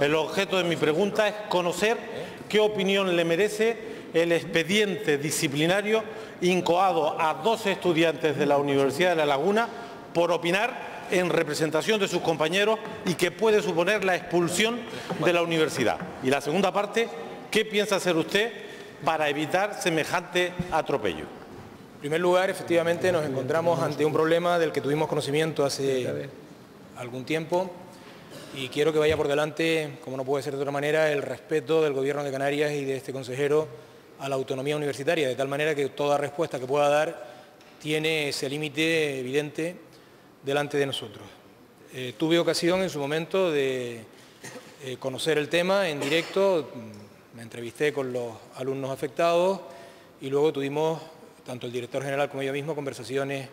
El objeto de mi pregunta es conocer qué opinión le merece el expediente disciplinario incoado a 12 estudiantes de la Universidad de La Laguna por opinar en representación de sus compañeros y que puede suponer la expulsión de la universidad. Y la segunda parte, ¿qué piensa hacer usted para evitar semejante atropello? En primer lugar, efectivamente, nos encontramos ante un problema del que tuvimos conocimiento hace algún tiempo y quiero que vaya por delante, como no puede ser de otra manera, el respeto del Gobierno de Canarias y de este consejero a la autonomía universitaria, de tal manera que toda respuesta que pueda dar tiene ese límite evidente delante de nosotros. Tuve ocasión en su momento de conocer el tema en directo, me entrevisté con los alumnos afectados y luego tuvimos, tanto el director general como yo mismo, conversaciones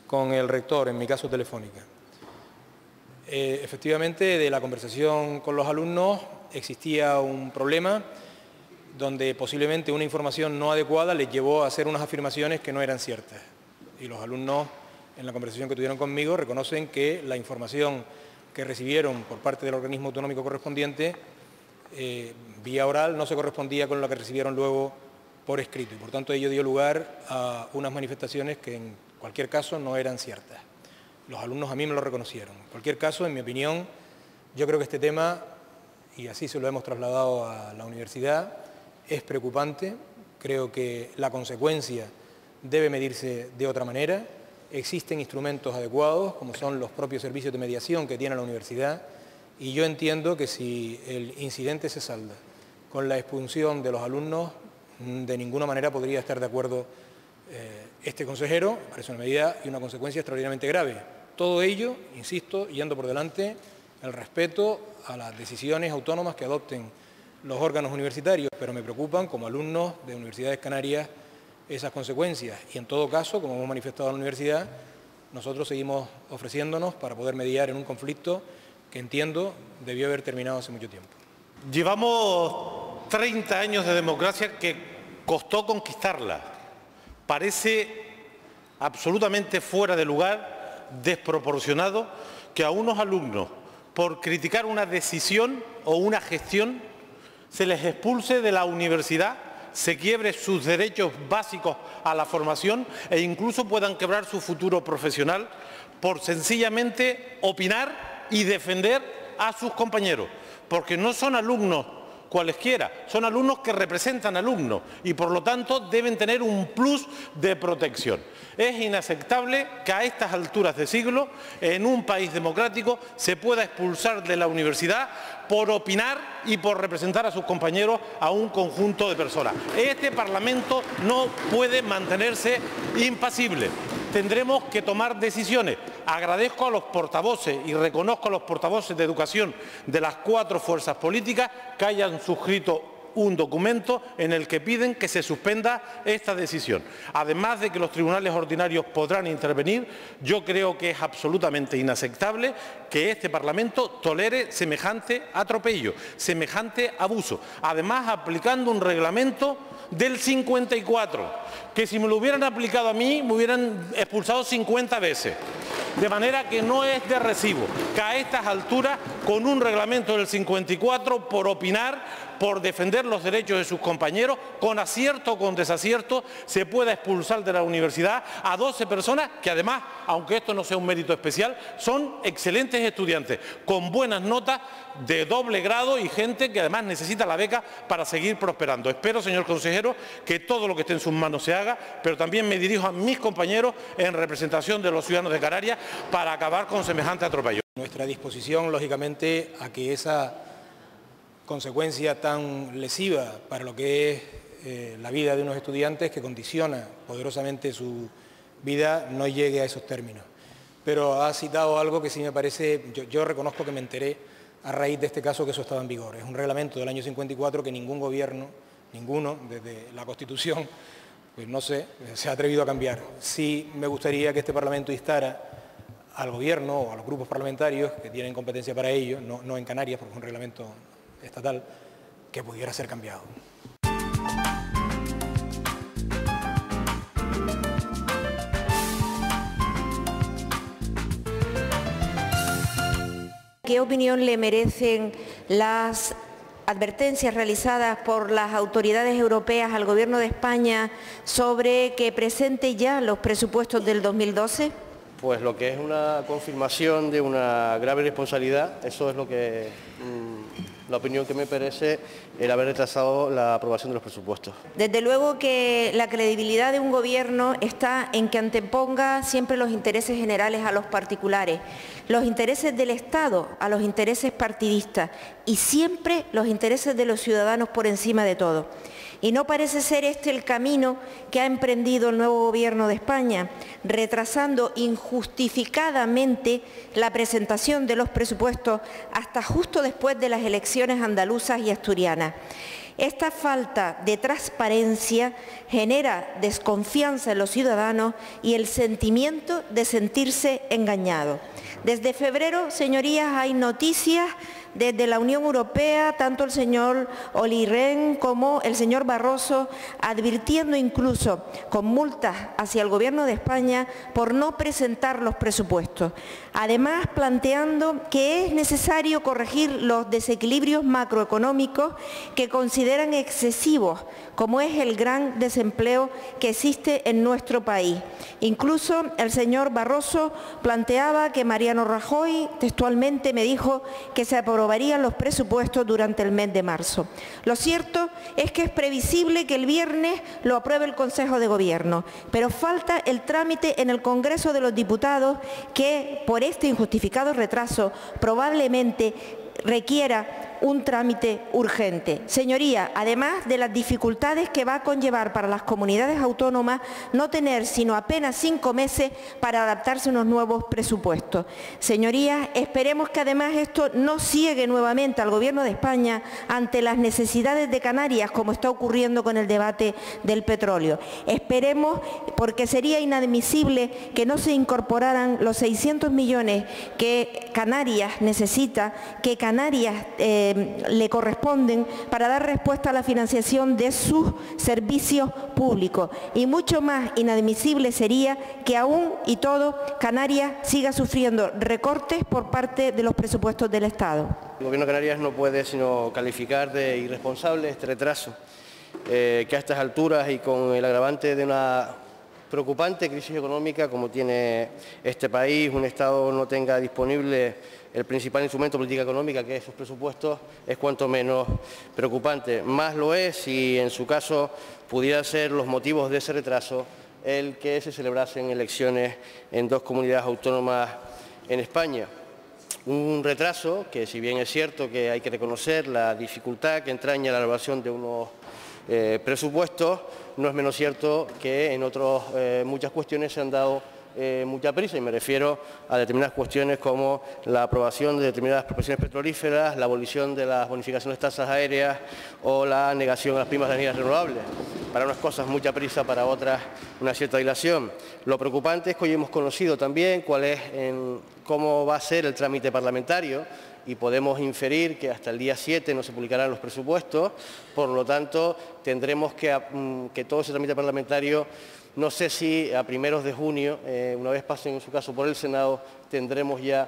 con el rector, en mi caso telefónica. Efectivamente, de la conversación con los alumnos existía un problema donde posiblemente una información no adecuada les llevó a hacer unas afirmaciones que no eran ciertas. Y los alumnos, en la conversación que tuvieron conmigo, reconocen que la información que recibieron por parte del organismo autonómico correspondiente, vía oral, no se correspondía con la que recibieron luego por escrito. Y por tanto ello dio lugar a unas manifestaciones que en cualquier caso no eran ciertas. Los alumnos a mí me lo reconocieron. En cualquier caso, en mi opinión, yo creo que este tema, y así se lo hemos trasladado a la universidad, es preocupante. Creo que la consecuencia debe medirse de otra manera. Existen instrumentos adecuados, como son los propios servicios de mediación que tiene la universidad, y yo entiendo que si el incidente se salda con la expulsión de los alumnos, de ninguna manera podría estar de acuerdo este consejero. Parece una medida y una consecuencia extraordinariamente grave. Todo ello, insisto, yendo por delante el respeto a las decisiones autónomas que adopten los órganos universitarios, pero me preocupan como alumnos de Universidades Canarias esas consecuencias. Y en todo caso, como hemos manifestado en la universidad, nosotros seguimos ofreciéndonos para poder mediar en un conflicto que entiendo debió haber terminado hace mucho tiempo. Llevamos 30 años de democracia que costó conquistarla. Parece absolutamente fuera de lugar, desproporcionado, que a unos alumnos, por criticar una decisión o una gestión, se les expulse de la universidad, se quiebre sus derechos básicos a la formación e incluso puedan quebrar su futuro profesional por sencillamente opinar y defender a sus compañeros, porque no son alumnos cualesquiera, son alumnos que representan alumnos y por lo tanto deben tener un plus de protección. Es inaceptable que a estas alturas de siglo, en un país democrático, se pueda expulsar de la universidad por opinar y por representar a sus compañeros a un conjunto de personas. Este Parlamento no puede mantenerse impasible. Tendremos que tomar decisiones. Agradezco a los portavoces y reconozco a los portavoces de educación de las 4 fuerzas políticas que hayan suscrito un documento en el que piden que se suspenda esta decisión. Además de que los tribunales ordinarios podrán intervenir, yo creo que es absolutamente inaceptable que este Parlamento tolere semejante atropello, semejante abuso. Además, aplicando un reglamento del 54, que si me lo hubieran aplicado a mí, me hubieran expulsado 50 veces. De manera que no es de recibo que a estas alturas, con un reglamento del 54, por opinar, por defender los derechos de sus compañeros, con acierto o con desacierto, se pueda expulsar de la universidad a 12 personas que además, aunque esto no sea un mérito especial, son excelentes estudiantes, con buenas notas de doble grado y gente que además necesita la beca para seguir prosperando. Espero, señor consejero, que todo lo que esté en sus manos se haga, pero también me dirijo a mis compañeros en representación de los ciudadanos de Canarias para acabar con semejante atropello. Nuestra disposición, lógicamente, a que esa consecuencia tan lesiva para lo que es la vida de unos estudiantes, que condiciona poderosamente su vida, no llegue a esos términos. Pero ha citado algo que sí me parece, yo reconozco que me enteré a raíz de este caso que eso estaba en vigor. Es un reglamento del año 54 que ningún gobierno, ninguno, desde la Constitución, pues no sé, se ha atrevido a cambiar. Sí me gustaría que este Parlamento instara al Gobierno o a los grupos parlamentarios que tienen competencia para ello, no en Canarias, porque es un reglamento estatal, que pudiera ser cambiado. ¿qué opinión le merecen las advertencias realizadas por las autoridades europeas al Gobierno de España sobre que presente ya los presupuestos del 2012? Pues lo que es una confirmación de una grave responsabilidad, eso es lo que la opinión que me merece el haber retrasado la aprobación de los presupuestos. Desde luego que la credibilidad de un gobierno está en que anteponga siempre los intereses generales a los particulares, los intereses del Estado a los intereses partidistas y siempre los intereses de los ciudadanos por encima de todo. Y no parece ser este el camino que ha emprendido el nuevo Gobierno de España, retrasando injustificadamente la presentación de los presupuestos hasta justo después de las elecciones andaluzas y asturianas. Esta falta de transparencia genera desconfianza en los ciudadanos y el sentimiento de sentirse engañados. Desde febrero, señorías, hay noticias desde la Unión Europea, tanto el señor Olli Rehn como el señor Barroso, advirtiendo incluso con multas hacia el Gobierno de España por no presentar los presupuestos. Además, planteando que es necesario corregir los desequilibrios macroeconómicos que consideran excesivos, como es el gran desempleo que existe en nuestro país. Incluso el señor Barroso planteaba que Mariano Rajoy textualmente me dijo que se aprobarían los presupuestos durante el mes de marzo. Lo cierto es que es previsible que el viernes lo apruebe el Consejo de Gobierno, pero falta el trámite en el Congreso de los Diputados que, por este injustificado retraso, probablemente requiera un trámite urgente. Señoría, además de las dificultades que va a conllevar para las comunidades autónomas no tener sino apenas 5 meses para adaptarse a unos nuevos presupuestos. Señorías, esperemos que además esto no ciegue nuevamente al Gobierno de España ante las necesidades de Canarias, como está ocurriendo con el debate del petróleo. Esperemos, porque sería inadmisible que no se incorporaran los 600 millones que Canarias necesita, que Canarias le corresponden para dar respuesta a la financiación de sus servicios públicos. Y mucho más inadmisible sería que aún y todo Canarias siga sufriendo recortes por parte de los presupuestos del Estado. El Gobierno de Canarias no puede sino calificar de irresponsable este retraso, que a estas alturas y con el agravante de una preocupante crisis económica como tiene este país, un Estado no tenga disponible el principal instrumento de política económica, que es sus presupuestos, es cuanto menos preocupante. Más lo es si en su caso pudiera ser los motivos de ese retraso el que se celebrasen elecciones en 2 comunidades autónomas en España. Un retraso que, si bien es cierto que hay que reconocer la dificultad que entraña la elaboración de unos presupuestos, no es menos cierto que en muchas cuestiones se han dado mucha prisa, y me refiero a determinadas cuestiones como la aprobación de determinadas prospecciones petrolíferas, la abolición de las bonificaciones de tasas aéreas o la negación a las primas de energías renovables. Para unas cosas mucha prisa, para otras una cierta dilación. Lo preocupante es que hoy hemos conocido también cómo va a ser el trámite parlamentario, y podemos inferir que hasta el día 7 no se publicarán los presupuestos, por lo tanto tendremos que todo ese trámite parlamentario, no sé si a primeros de junio, una vez pasen en su caso por el Senado, tendremos ya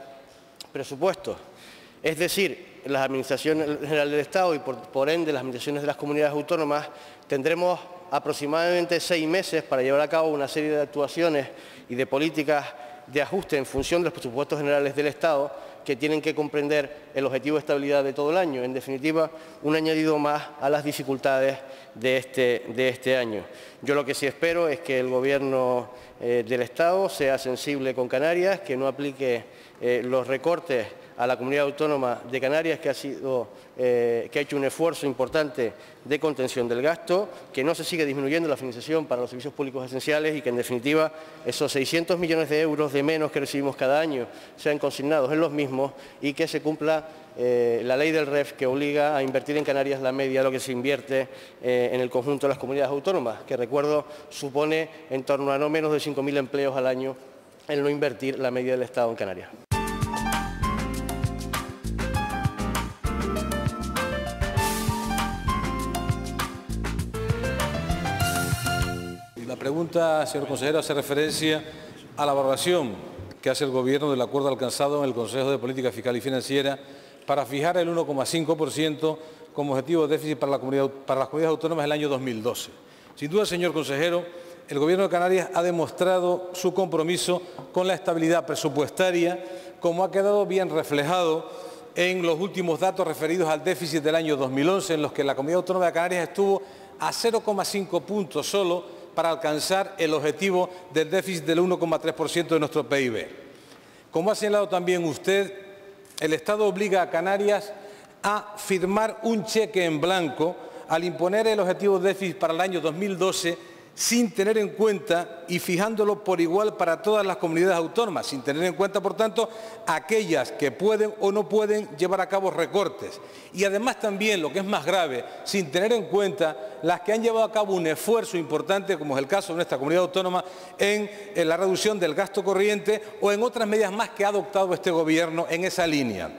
presupuestos. Es decir, las administraciones generales del Estado y por ende las administraciones de las comunidades autónomas tendremos aproximadamente 6 meses para llevar a cabo una serie de actuaciones y de políticas de ajuste en función de los presupuestos generales del Estado, que tienen que comprender el objetivo de estabilidad de todo el año. En definitiva, un añadido más a las dificultades de este año. Yo lo que sí espero es que el Gobierno del Estado sea sensible con Canarias, que no aplique los recortes a la comunidad autónoma de Canarias, que ha hecho un esfuerzo importante de contención del gasto, que no se sigue disminuyendo la financiación para los servicios públicos esenciales y que, en definitiva, esos 600 millones de euros de menos que recibimos cada año sean consignados en los mismos y que se cumpla la ley del REF, que obliga a invertir en Canarias la media de lo que se invierte en el conjunto de las comunidades autónomas, que, recuerdo, supone en torno a no menos de 5.000 empleos al año el no invertir la media del Estado en Canarias. La pregunta, señor consejero, hace referencia a la valoración que hace el Gobierno del acuerdo alcanzado en el Consejo de Política Fiscal y Financiera para fijar el 1,5% como objetivo de déficit para las comunidades autónomas el año 2012. Sin duda, señor consejero, el Gobierno de Canarias ha demostrado su compromiso con la estabilidad presupuestaria, como ha quedado bien reflejado en los últimos datos referidos al déficit del año 2011, en los que la Comunidad Autónoma de Canarias estuvo a 0,5 puntos solo para alcanzar el objetivo del déficit del 1,3% de nuestro PIB. Como ha señalado también usted, el Estado obliga a Canarias a firmar un cheque en blanco al imponer el objetivo de déficit para el año 2012 sin tener en cuenta y fijándolo por igual para todas las comunidades autónomas, sin tener en cuenta, por tanto, aquellas que pueden o no pueden llevar a cabo recortes. Y además también, lo que es más grave, sin tener en cuenta las que han llevado a cabo un esfuerzo importante, como es el caso de nuestra comunidad autónoma, en la reducción del gasto corriente o en otras medidas más que ha adoptado este Gobierno en esa línea.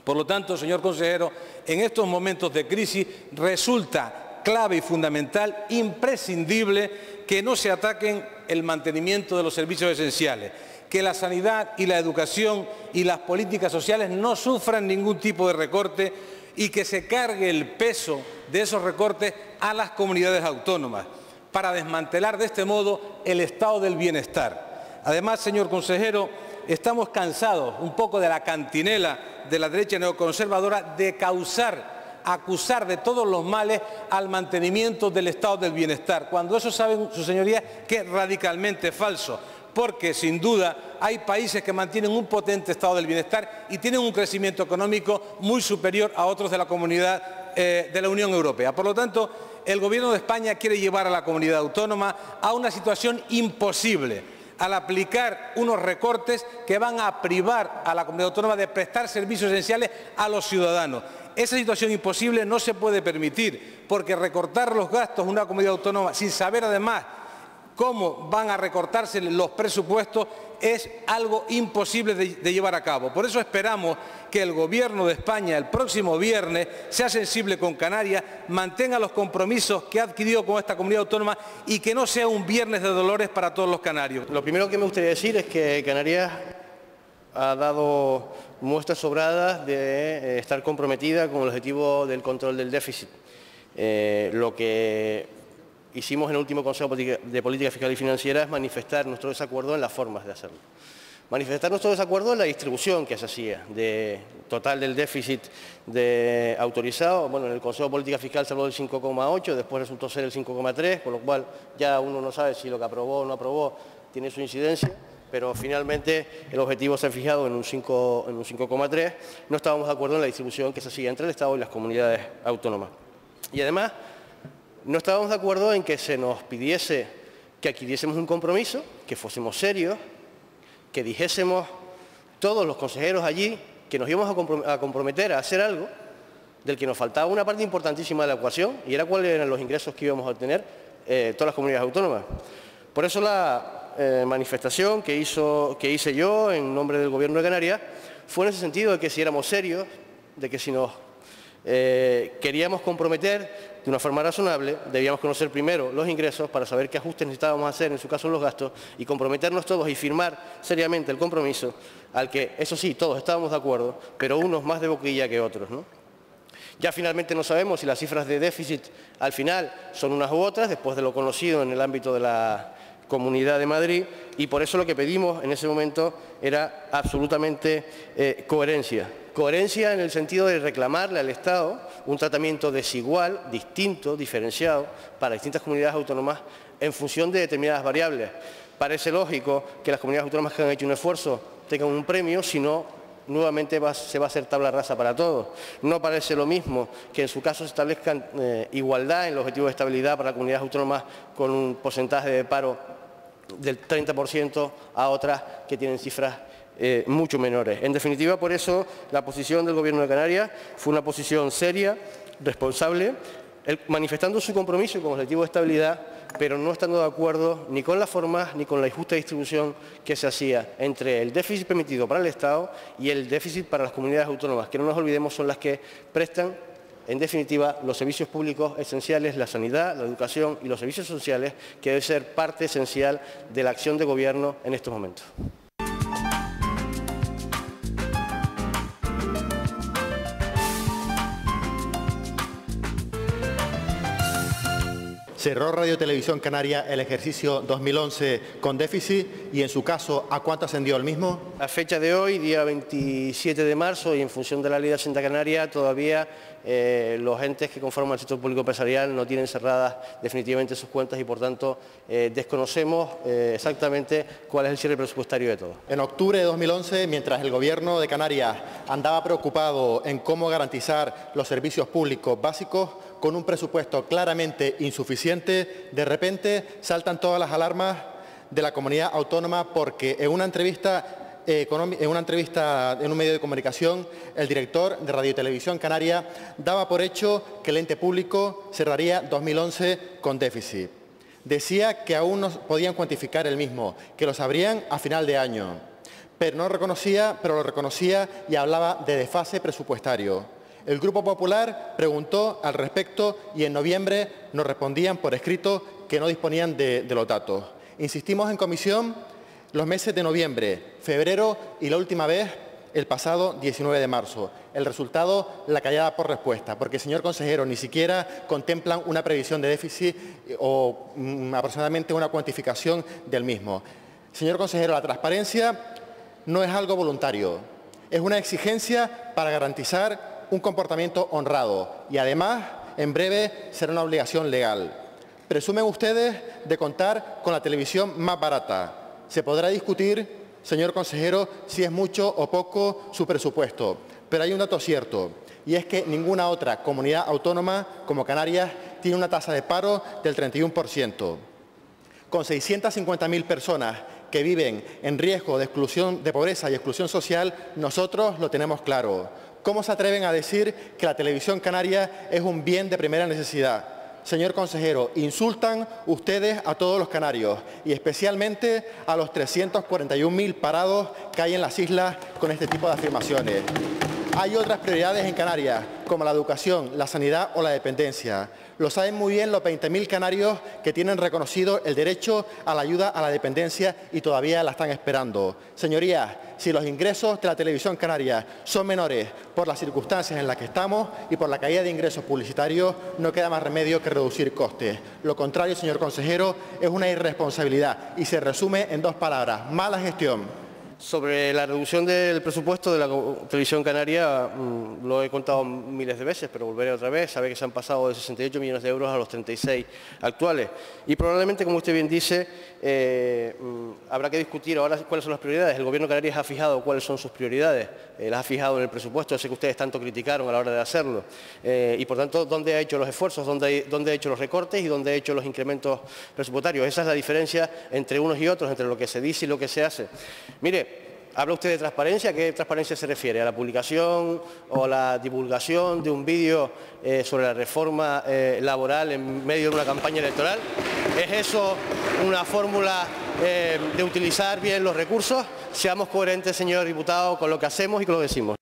Por lo tanto, señor consejero, en estos momentos de crisis resulta clave y fundamental, imprescindible, que no se ataquen el mantenimiento de los servicios esenciales, que la sanidad y la educación y las políticas sociales no sufran ningún tipo de recorte y que se cargue el peso de esos recortes a las comunidades autónomas, para desmantelar de este modo el estado del bienestar. Además, señor consejero, estamos cansados un poco de la cantinela de la derecha neoconservadora de acusar de todos los males al mantenimiento del estado del bienestar, cuando eso saben sus señorías que es radicalmente falso, porque sin duda hay países que mantienen un potente estado del bienestar y tienen un crecimiento económico muy superior a otros de la comunidad de la Unión Europea. Por lo tanto, el Gobierno de España quiere llevar a la comunidad autónoma a una situación imposible, al aplicar unos recortes que van a privar a la comunidad autónoma de prestar servicios esenciales a los ciudadanos. Esa situación imposible no se puede permitir, porque recortar los gastos de una comunidad autónoma sin saber además cómo van a recortarse los presupuestos es algo imposible de llevar a cabo. Por eso esperamos que el Gobierno de España el próximo viernes sea sensible con Canarias, mantenga los compromisos que ha adquirido con esta comunidad autónoma y que no sea un viernes de dolores para todos los canarios. Lo primero que me gustaría decir es que Canarias ha dado muestras sobradas de estar comprometida con el objetivo del control del déficit. Lo que hicimos en el último Consejo de Política Fiscal y Financiera es manifestar nuestro desacuerdo en las formas de hacerlo. Manifestar nuestro desacuerdo en la distribución que se hacía de total del déficit autorizado. Bueno, en el Consejo de Política Fiscal se habló del 5,8, después resultó ser el 5,3, por lo cual ya uno no sabe si lo que aprobó o no aprobó tiene su incidencia, pero finalmente el objetivo se ha fijado en un 5,3. No estábamos de acuerdo en la distribución que se hacía entre el Estado y las comunidades autónomas. Y además, no estábamos de acuerdo en que se nos pidiese que adquiriésemos un compromiso, que fuésemos serios, que dijésemos todos los consejeros allí que nos íbamos a comprometer a hacer algo del que nos faltaba una parte importantísima de la ecuación, y era cuáles eran los ingresos que íbamos a obtener todas las comunidades autónomas. Por eso la manifestación que hice yo en nombre del Gobierno de Canarias fue en ese sentido de que si éramos serios, de que si nos queríamos comprometer de una forma razonable, debíamos conocer primero los ingresos para saber qué ajustes necesitábamos hacer, en su caso en los gastos, y comprometernos todos y firmar seriamente el compromiso al que, eso sí, todos estábamos de acuerdo, pero unos más de boquilla que otros, ¿no? Ya finalmente no sabemos si las cifras de déficit al final son unas u otras, después de lo conocido en el ámbito de la Comunidad de Madrid, y por eso lo que pedimos en ese momento era absolutamente coherencia. Coherencia en el sentido de reclamarle al Estado un tratamiento desigual, distinto, diferenciado para distintas comunidades autónomas en función de determinadas variables. Parece lógico que las comunidades autónomas que han hecho un esfuerzo tengan un premio, si no, nuevamente se va a hacer tabla rasa para todos. No parece lo mismo que en su caso se establezcan igualdad en los objetivos de estabilidad para comunidades autónomas con un porcentaje de paro del 30% a otras que tienen cifras mucho menores. En definitiva, por eso, la posición del Gobierno de Canarias fue una posición seria, responsable, manifestando su compromiso con el objetivo de estabilidad, pero no estando de acuerdo ni con las formas ni con la injusta distribución que se hacía entre el déficit permitido para el Estado y el déficit para las comunidades autónomas, que no nos olvidemos son las que prestan, en definitiva, los servicios públicos esenciales, la sanidad, la educación y los servicios sociales, que debe ser parte esencial de la acción de Gobierno en estos momentos. ¿cerró Radio Televisión Canaria el ejercicio 2011 con déficit y, en su caso, a cuánto ascendió el mismo? A fecha de hoy, día 27 de marzo, y en función de la Ley de Hacienda Canaria, todavía los entes que conforman el sector público empresarial no tienen cerradas definitivamente sus cuentas y, por tanto, desconocemos exactamente cuál es el cierre presupuestario de todo. En octubre de 2011, mientras el Gobierno de Canarias andaba preocupado en cómo garantizar los servicios públicos básicos, con un presupuesto claramente insuficiente, de repente saltan todas las alarmas de la comunidad autónoma porque en una entrevista en un medio de comunicación, el director de Radio y Televisión Canaria daba por hecho que el ente público cerraría 2011 con déficit. Decía que aún no podían cuantificar el mismo, que lo sabrían a final de año, pero lo reconocía y hablaba de desfase presupuestario. El Grupo Popular preguntó al respecto y en noviembre nos respondían por escrito que no disponían de los datos. Insistimos en comisión los meses de noviembre, febrero y la última vez el pasado 19 de marzo. El resultado, la callada por respuesta, porque, señor consejero, ni siquiera contemplan una previsión de déficit o aproximadamente una cuantificación del mismo. Señor consejero, la transparencia no es algo voluntario, es una exigencia para garantizar un comportamiento honrado y, además, en breve será una obligación legal. Presumen ustedes de contar con la televisión más barata. Se podrá discutir, señor consejero, si es mucho o poco su presupuesto, pero hay un dato cierto, y es que ninguna otra comunidad autónoma como Canarias tiene una tasa de paro del 31%. Con 650.000 personas que viven en riesgo de exclusión, de pobreza y exclusión social, nosotros lo tenemos claro. ¿Cómo se atreven a decir que la televisión canaria es un bien de primera necesidad? Señor consejero, insultan ustedes a todos los canarios y especialmente a los 341.000 parados que hay en las islas con este tipo de afirmaciones. Hay otras prioridades en Canarias, como la educación, la sanidad o la dependencia. Lo saben muy bien los 20.000 canarios que tienen reconocido el derecho a la ayuda a la dependencia y todavía la están esperando. Señorías, si los ingresos de la televisión canaria son menores por las circunstancias en las que estamos y por la caída de ingresos publicitarios, no queda más remedio que reducir costes. Lo contrario, señor consejero, es una irresponsabilidad y se resume en dos palabras: mala gestión. Sobre la reducción del presupuesto de la televisión canaria, lo he contado miles de veces, pero volveré otra vez. Sabe que se han pasado de 68 millones de euros a los 36 actuales. Y probablemente, como usted bien dice, habrá que discutir ahora cuáles son las prioridades. El Gobierno de Canarias ha fijado cuáles son sus prioridades, las ha fijado en el presupuesto, ese que ustedes tanto criticaron a la hora de hacerlo. Y, por tanto, ¿dónde ha hecho los esfuerzos? ¿Dónde ha hecho los recortes? ¿Y dónde ha hecho los incrementos presupuestarios? Esa es la diferencia entre unos y otros, entre lo que se dice y lo que se hace. Mire, habla usted de transparencia. ¿A qué transparencia se refiere? ¿A la publicación o a la divulgación de un vídeo sobre la reforma laboral en medio de una campaña electoral? ¿Es eso una fórmula de utilizar bien los recursos? Seamos coherentes, señor diputado, con lo que hacemos y con lo que decimos.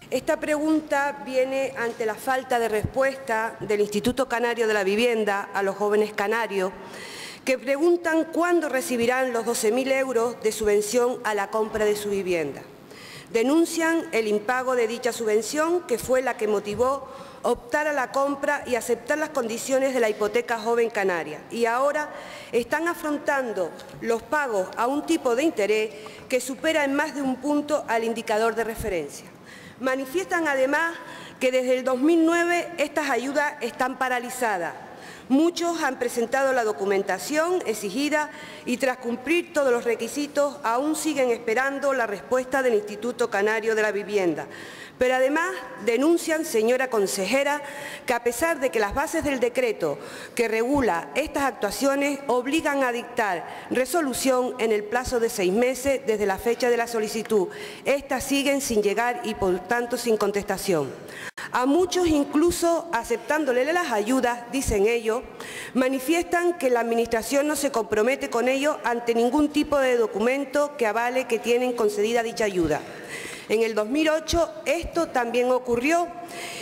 Esta pregunta viene ante la falta de respuesta del Instituto Canario de la Vivienda a los jóvenes canarios, que preguntan cuándo recibirán los 12.000 euros de subvención a la compra de su vivienda. Denuncian el impago de dicha subvención, que fue la que motivó optar a la compra y aceptar las condiciones de la hipoteca joven canaria. Y ahora están afrontando los pagos a un tipo de interés que supera en más de un punto al indicador de referencia. Manifiestan además que desde el 2009 estas ayudas están paralizadas. Muchos han presentado la documentación exigida y, tras cumplir todos los requisitos, aún siguen esperando la respuesta del Instituto Canario de la Vivienda. Pero además denuncian, señora consejera, que a pesar de que las bases del decreto que regula estas actuaciones obligan a dictar resolución en el plazo de 6 meses desde la fecha de la solicitud, estas siguen sin llegar y, por tanto, sin contestación. A muchos, incluso aceptándole las ayudas, dicen ellos, manifiestan que la Administración no se compromete con ellos ante ningún tipo de documento que avale que tienen concedida dicha ayuda. En el 2008 esto también ocurrió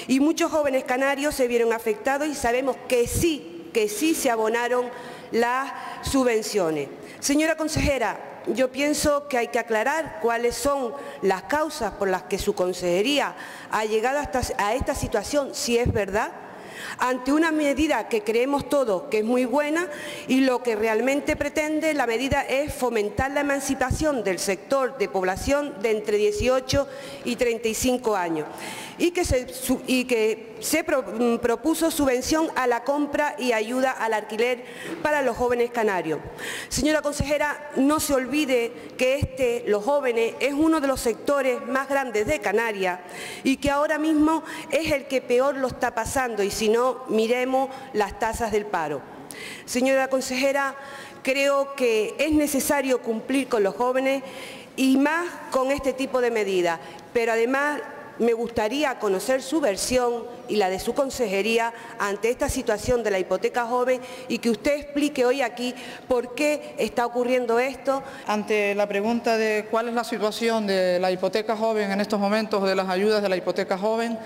y muchos jóvenes canarios se vieron afectados y sabemos que sí se abonaron las subvenciones. Señora consejera, yo pienso que hay que aclarar cuáles son las causas por las que su consejería ha llegado a esta situación, si es verdad, ante una medida que creemos todos que es muy buena y lo que realmente pretende la medida es fomentar la emancipación del sector de población de entre 18 y 35 años y que se propuso subvención a la compra y ayuda al alquiler para los jóvenes canarios. Señora consejera, no se olvide que los jóvenes, es uno de los sectores más grandes de Canarias y que ahora mismo es el que peor lo está pasando y si no, miremos las tasas del paro. Señora consejera, creo que es necesario cumplir con los jóvenes y más con este tipo de medidas, pero además me gustaría conocer su versión y la de su consejería ante esta situación de la hipoteca joven y que usted explique hoy aquí por qué está ocurriendo esto. Ante la pregunta de cuál es la situación de la hipoteca joven en estos momentos, de las ayudas de la hipoteca joven,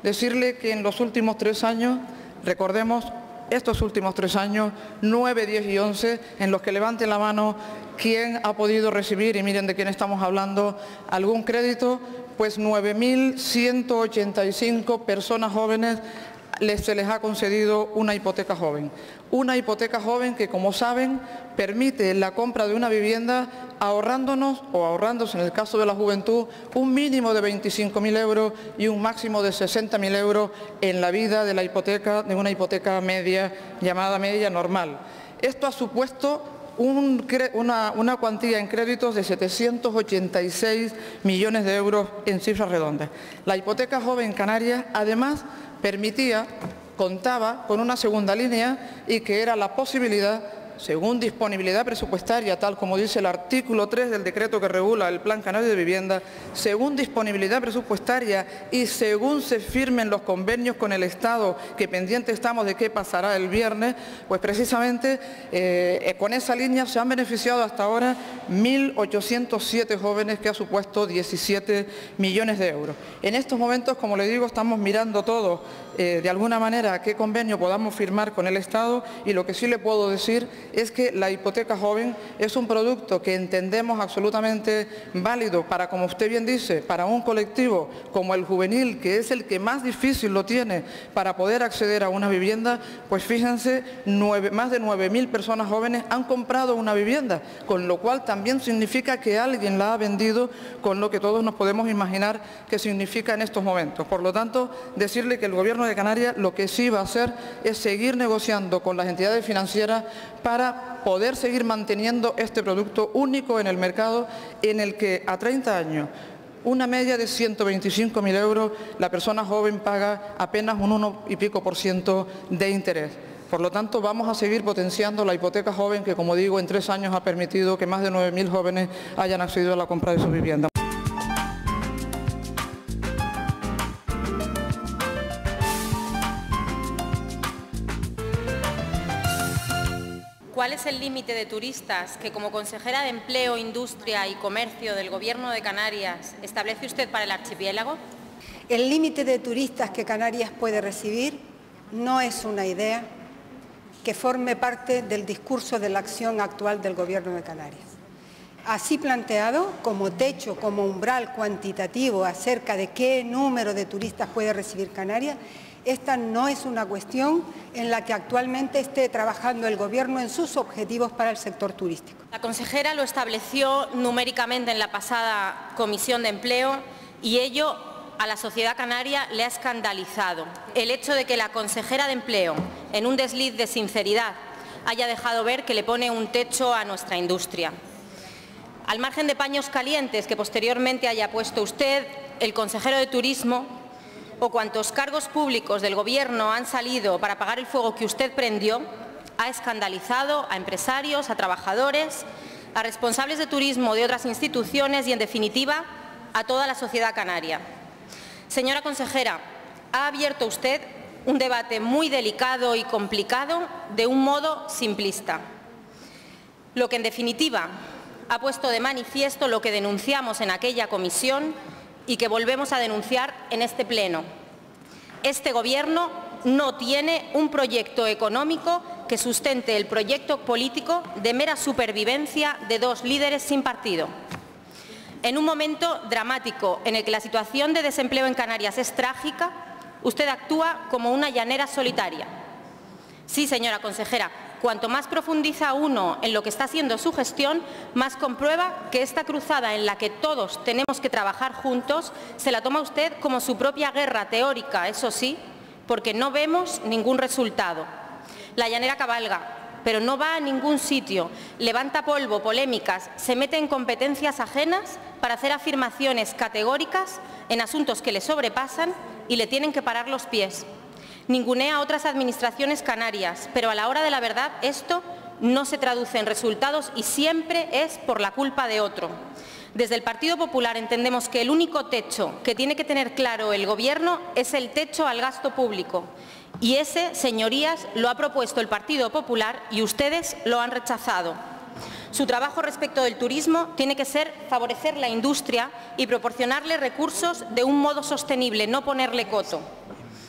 decirle que en los últimos 3 años, recordemos, estos últimos 3 años, 9, 10 y 11, en los que levanten la mano quién ha podido recibir, y miren de quién estamos hablando, algún crédito, pues 9.185 personas jóvenes se les ha concedido una hipoteca joven. Una hipoteca joven que, como saben, permite la compra de una vivienda ahorrándonos o ahorrándose en el caso de la juventud un mínimo de 25.000 euros y un máximo de 60.000 euros en la vida de la hipoteca, de una hipoteca media, llamada media normal. Esto ha supuesto una cuantía en créditos de 786 millones de euros en cifras redondas. La hipoteca joven Canarias, además, contaba con una segunda línea y que era la posibilidad, según disponibilidad presupuestaria, tal como dice el artículo 3 del decreto que regula el Plan Canario de Vivienda, según disponibilidad presupuestaria y según se firmen los convenios con el Estado, que pendiente estamos de qué pasará el viernes, pues precisamente con esa línea se han beneficiado hasta ahora 1.807 jóvenes, que ha supuesto 17 millones de euros. En estos momentos, como le digo, estamos mirando todos de alguna manera qué convenio podamos firmar con el Estado y lo que sí le puedo decir es que la hipoteca joven es un producto que entendemos absolutamente válido para, como usted bien dice, para un colectivo como el juvenil, que es el que más difícil lo tiene para poder acceder a una vivienda. Pues fíjense, más de 9.000 personas jóvenes han comprado una vivienda, con lo cual también significa que alguien la ha vendido, con lo que todos nos podemos imaginar que significa en estos momentos. Por lo tanto, decirle que el Gobierno de Canarias lo que sí va a hacer es seguir negociando con las entidades financieras para poder seguir manteniendo este producto único en el mercado, en el que a 30 años, una media de 125.000 euros, la persona joven paga apenas un 1 y pico % de interés. Por lo tanto, vamos a seguir potenciando la hipoteca joven que, como digo, en 3 años ha permitido que más de 9.000 jóvenes hayan accedido a la compra de su vivienda. ¿Cuál es el límite de turistas que, como consejera de Empleo, Industria y Comercio del Gobierno de Canarias, establece usted para el archipiélago? El límite de turistas que Canarias puede recibir no es una idea que forme parte del discurso de la acción actual del Gobierno de Canarias. Así planteado, como techo, como umbral cuantitativo acerca de qué número de turistas puede recibir Canarias, esta no es una cuestión en la que actualmente esté trabajando el Gobierno en sus objetivos para el sector turístico. La consejera lo estableció numéricamente en la pasada Comisión de Empleo y ello a la sociedad canaria le ha escandalizado. El hecho de que la consejera de Empleo, en un desliz de sinceridad, haya dejado ver que le pone un techo a nuestra industria. Al margen de paños calientes que posteriormente haya puesto usted, el consejero de Turismo o cuantos cargos públicos del Gobierno han salido para apagar el fuego que usted prendió, ha escandalizado a empresarios, a trabajadores, a responsables de turismo de otras instituciones y, en definitiva, a toda la sociedad canaria. Señora consejera, ha abierto usted un debate muy delicado y complicado de un modo simplista, lo que, en definitiva, ha puesto de manifiesto lo que denunciamos en aquella comisión y que volvemos a denunciar en este Pleno. Este Gobierno no tiene un proyecto económico que sustente el proyecto político de mera supervivencia de dos líderes sin partido. En un momento dramático en el que la situación de desempleo en Canarias es trágica, usted actúa como una llanera solitaria. Sí, señora consejera, cuanto más profundiza uno en lo que está haciendo su gestión, más comprueba que esta cruzada en la que todos tenemos que trabajar juntos se la toma usted como su propia guerra teórica, eso sí, porque no vemos ningún resultado. La llanera cabalga, pero no va a ningún sitio, levanta polvo, polémicas, se mete en competencias ajenas para hacer afirmaciones categóricas en asuntos que le sobrepasan y le tienen que parar los pies. Ningunea a otras administraciones canarias, pero a la hora de la verdad esto no se traduce en resultados y siempre es por la culpa de otro. Desde el Partido Popular entendemos que el único techo que tiene que tener claro el Gobierno es el techo al gasto público. Y ese, señorías, lo ha propuesto el Partido Popular y ustedes lo han rechazado. Su trabajo respecto del turismo tiene que ser favorecer la industria y proporcionarle recursos de un modo sostenible, no ponerle coto.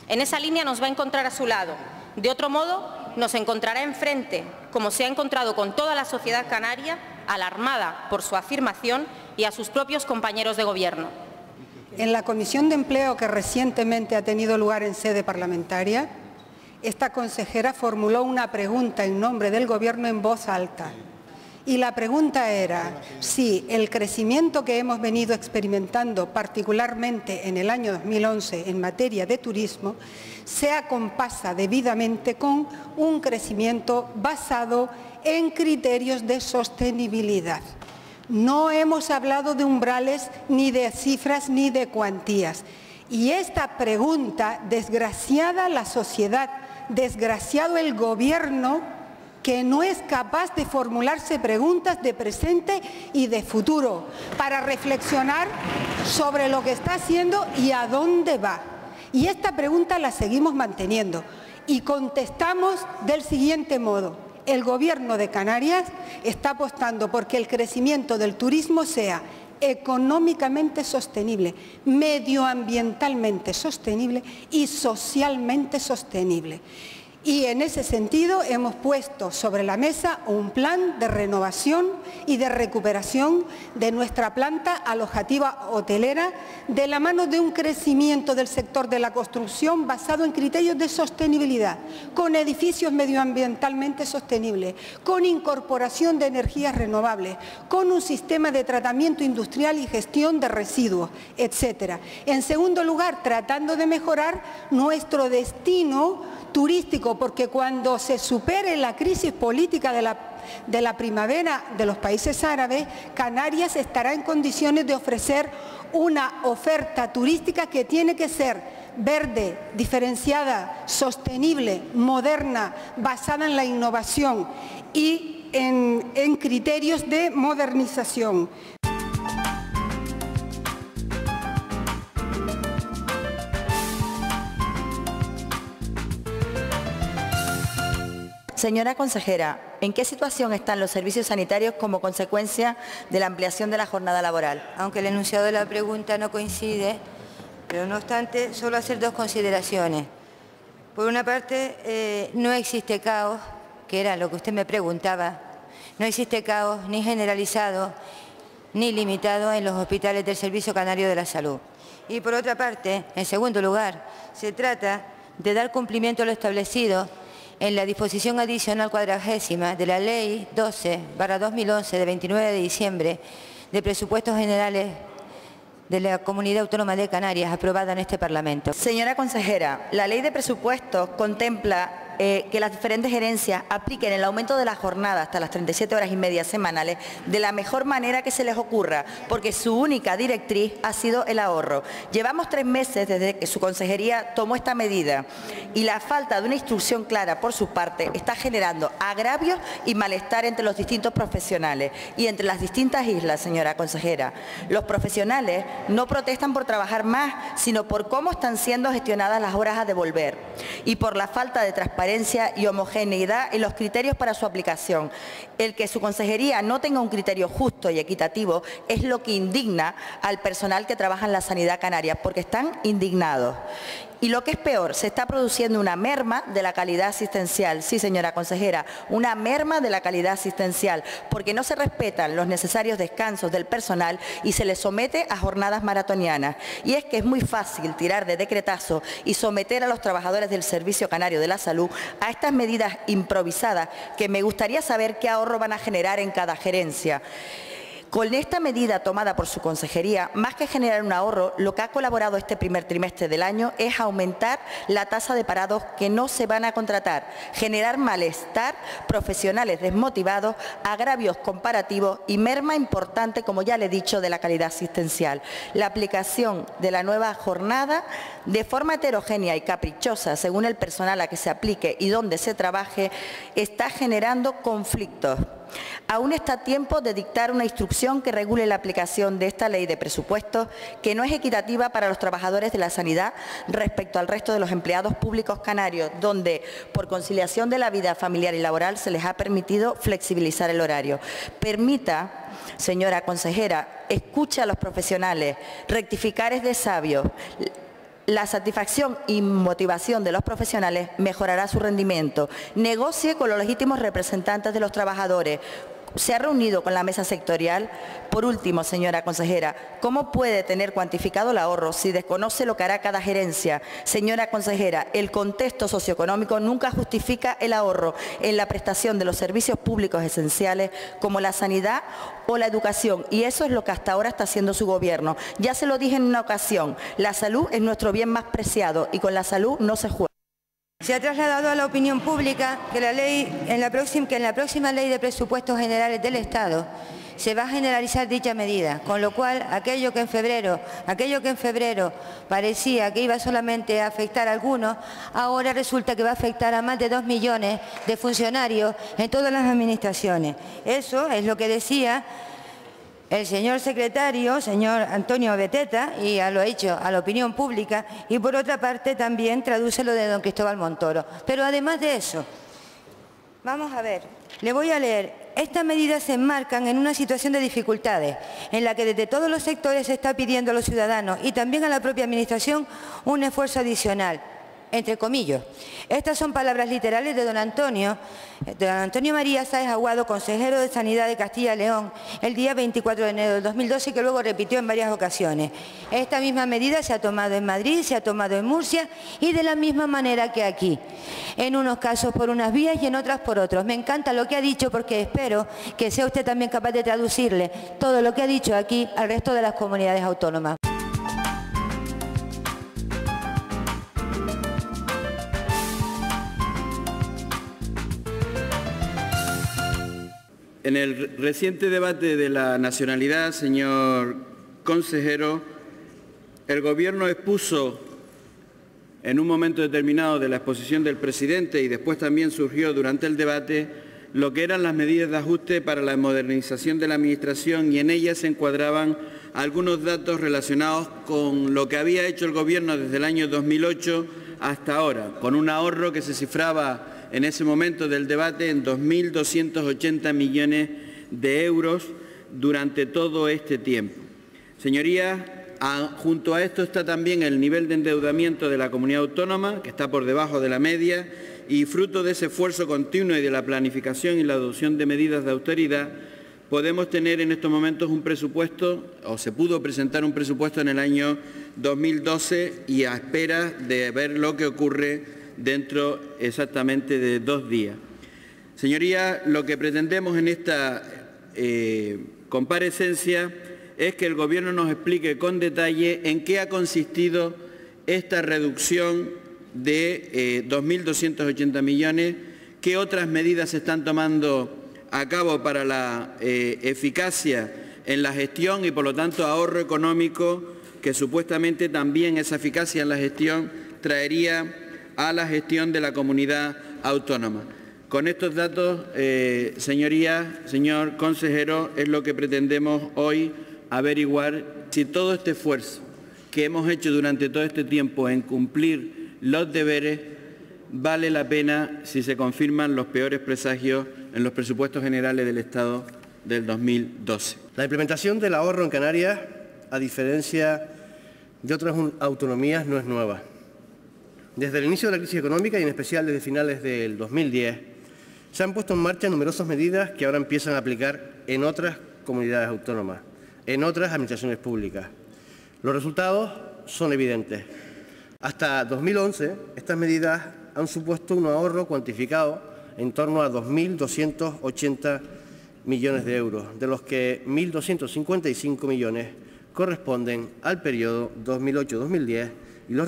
En esa línea nos va a encontrar a su lado. De otro modo, nos encontrará enfrente, como se ha encontrado con toda la sociedad canaria, alarmada por su afirmación y a sus propios compañeros de Gobierno. En la Comisión de Empleo que recientemente ha tenido lugar en sede parlamentaria, esta consejera formuló una pregunta en nombre del Gobierno en voz alta. Y la pregunta era si el crecimiento que hemos venido experimentando, particularmente en el año 2011 en materia de turismo, se acompasa debidamente con un crecimiento basado en criterios de sostenibilidad. No hemos hablado de umbrales, ni de cifras, ni de cuantías. Y esta pregunta, desgraciada la sociedad, desgraciado el Gobierno, que no es capaz de formularse preguntas de presente y de futuro para reflexionar sobre lo que está haciendo y a dónde va. Y esta pregunta la seguimos manteniendo y contestamos del siguiente modo. El Gobierno de Canarias está apostando porque el crecimiento del turismo sea económicamente sostenible, medioambientalmente sostenible y socialmente sostenible. Y en ese sentido hemos puesto sobre la mesa un plan de renovación y de recuperación de nuestra planta alojativa hotelera de la mano de un crecimiento del sector de la construcción basado en criterios de sostenibilidad, con edificios medioambientalmente sostenibles, con incorporación de energías renovables, con un sistema de tratamiento industrial y gestión de residuos, etc. En segundo lugar, tratando de mejorar nuestro destino turístico, porque cuando se supere la crisis política de la primavera de los países árabes, Canarias estará en condiciones de ofrecer una oferta turística que tiene que ser verde, diferenciada, sostenible, moderna, basada en la innovación y en criterios de modernización. Señora consejera, ¿en qué situación están los servicios sanitarios como consecuencia de la ampliación de la jornada laboral? Aunque el enunciado de la pregunta no coincide, pero no obstante, solo hacer dos consideraciones. Por una parte, no existe caos, que era lo que usted me preguntaba, no existe caos ni generalizado ni limitado en los hospitales del Servicio Canario de la Salud. Y por otra parte, en segundo lugar, se trata de dar cumplimiento a lo establecido en la disposición adicional 40ª de la Ley 12/2011 de 29 de diciembre de Presupuestos Generales de la Comunidad Autónoma de Canarias, aprobada en este Parlamento. Señora consejera, la Ley de Presupuestos contempla que las diferentes gerencias apliquen el aumento de la jornada hasta las 37 horas y media semanales de la mejor manera que se les ocurra, porque su única directriz ha sido el ahorro. Llevamos 3 meses desde que su consejería tomó esta medida y la falta de una instrucción clara por su parte está generando agravios y malestar entre los distintos profesionales y entre las distintas islas, señora consejera. Los profesionales no protestan por trabajar más, sino por cómo están siendo gestionadas las horas a devolver y por la falta de transparencia y homogeneidad en los criterios para su aplicación. El que su consejería no tenga un criterio justo y equitativo es lo que indigna al personal que trabaja en la sanidad canaria, porque están indignados. Y lo que es peor, se está produciendo una merma de la calidad asistencial. Sí, señora consejera, una merma de la calidad asistencial, porque no se respetan los necesarios descansos del personal y se les somete a jornadas maratonianas. Y es que es muy fácil tirar de decretazo y someter a los trabajadores del Servicio Canario de la Salud a estas medidas improvisadas que me gustaría saber qué ahorro van a generar en cada gerencia. Con esta medida tomada por su consejería, más que generar un ahorro, lo que ha colaborado este primer trimestre del año es aumentar la tasa de parados que no se van a contratar, generar malestar, profesionales desmotivados, agravios comparativos y merma importante, como ya le he dicho, de la calidad asistencial. La aplicación de la nueva jornada de forma heterogénea y caprichosa, según el personal a que se aplique y donde se trabaje, está generando conflictos. Aún está a tiempo de dictar una instrucción que regule la aplicación de esta ley de presupuestos, que no es equitativa para los trabajadores de la sanidad respecto al resto de los empleados públicos canarios, donde por conciliación de la vida familiar y laboral se les ha permitido flexibilizar el horario. Permita, señora consejera, escuche a los profesionales, rectificar es de sabios. La satisfacción y motivación de los profesionales mejorará su rendimiento. Negocie con los legítimos representantes de los trabajadores. ¿Se ha reunido con la mesa sectorial? Por último, señora consejera, ¿cómo puede tener cuantificado el ahorro si desconoce lo que hará cada gerencia? Señora consejera, el contexto socioeconómico nunca justifica el ahorro en la prestación de los servicios públicos esenciales como la sanidad o la educación, y eso es lo que hasta ahora está haciendo su gobierno. Ya se lo dije en una ocasión, la salud es nuestro bien más preciado y con la salud no se juega. Se ha trasladado a la opinión pública que en la próxima Ley de Presupuestos Generales del Estado se va a generalizar dicha medida, con lo cual aquello que en febrero parecía que iba solamente a afectar a algunos, ahora resulta que va a afectar a más de 2 millones de funcionarios en todas las administraciones. Eso es lo que decía el señor secretario, señor Antonio Beteta, y ya lo ha hecho a la opinión pública, y por otra parte también traduce lo de don Cristóbal Montoro. Pero además de eso, vamos a ver, le voy a leer. Estas medidas se enmarcan en una situación de dificultades, en la que desde todos los sectores se está pidiendo a los ciudadanos y también a la propia Administración un esfuerzo adicional, entre comillas. Estas son palabras literales de don Antonio María Sáez Aguado, consejero de Sanidad de Castilla y León, el día 24 de enero del 2012, que luego repitió en varias ocasiones. Esta misma medida se ha tomado en Madrid, se ha tomado en Murcia y de la misma manera que aquí. En unos casos por unas vías y en otras por otros. Me encanta lo que ha dicho porque espero que sea usted también capaz de traducirle todo lo que ha dicho aquí al resto de las comunidades autónomas. En el reciente debate de la nacionalidad, señor consejero, el Gobierno expuso en un momento determinado de la exposición del presidente y después también surgió durante el debate lo que eran las medidas de ajuste para la modernización de la Administración, y en ellas se encuadraban algunos datos relacionados con lo que había hecho el Gobierno desde el año 2008 hasta ahora, con un ahorro que se cifraba en ese momento del debate en 2.280 millones de euros durante todo este tiempo. Señorías, junto a esto está también el nivel de endeudamiento de la comunidad autónoma, que está por debajo de la media, y fruto de ese esfuerzo continuo y de la planificación y la adopción de medidas de austeridad, podemos tener en estos momentos un presupuesto, o se pudo presentar un presupuesto en el año 2012 y a espera de ver lo que ocurre dentro exactamente de 2 días. Señorías, lo que pretendemos en esta comparecencia es que el Gobierno nos explique con detalle en qué ha consistido esta reducción de 2.280 millones, qué otras medidas se están tomando a cabo para la eficacia en la gestión y por lo tanto ahorro económico que supuestamente también esa eficacia en la gestión traería a la gestión de la comunidad autónoma. Con estos datos, señorías, señor consejero, es lo que pretendemos hoy averiguar si todo este esfuerzo que hemos hecho durante todo este tiempo en cumplir los deberes vale la pena si se confirman los peores presagios en los presupuestos generales del Estado del 2012. La implementación del ahorro en Canarias, a diferencia de otras autonomías, no es nueva. Desde el inicio de la crisis económica y en especial desde finales del 2010, se han puesto en marcha numerosas medidas que ahora empiezan a aplicar en otras comunidades autónomas, en otras administraciones públicas. Los resultados son evidentes. Hasta 2011, estas medidas han supuesto un ahorro cuantificado en torno a 2.280 millones de euros, de los que 1.255 millones corresponden al periodo 2008-2010 y los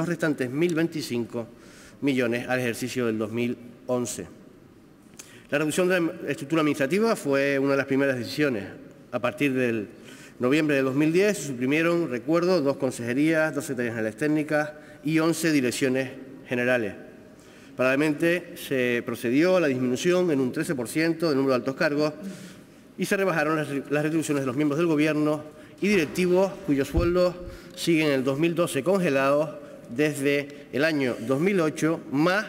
restantes 1.025 millones al ejercicio del 2011. La reducción de la estructura administrativa fue una de las primeras decisiones. A partir del noviembre de 2010 se suprimieron, recuerdo, 2 consejerías, 2 secretarías generales técnicas y 11 direcciones generales. Paralelamente se procedió a la disminución en un 13% del número de altos cargos y se rebajaron las retribuciones de los miembros del Gobierno y directivos cuyos sueldos siguen en el 2012 congelados desde el año 2008, más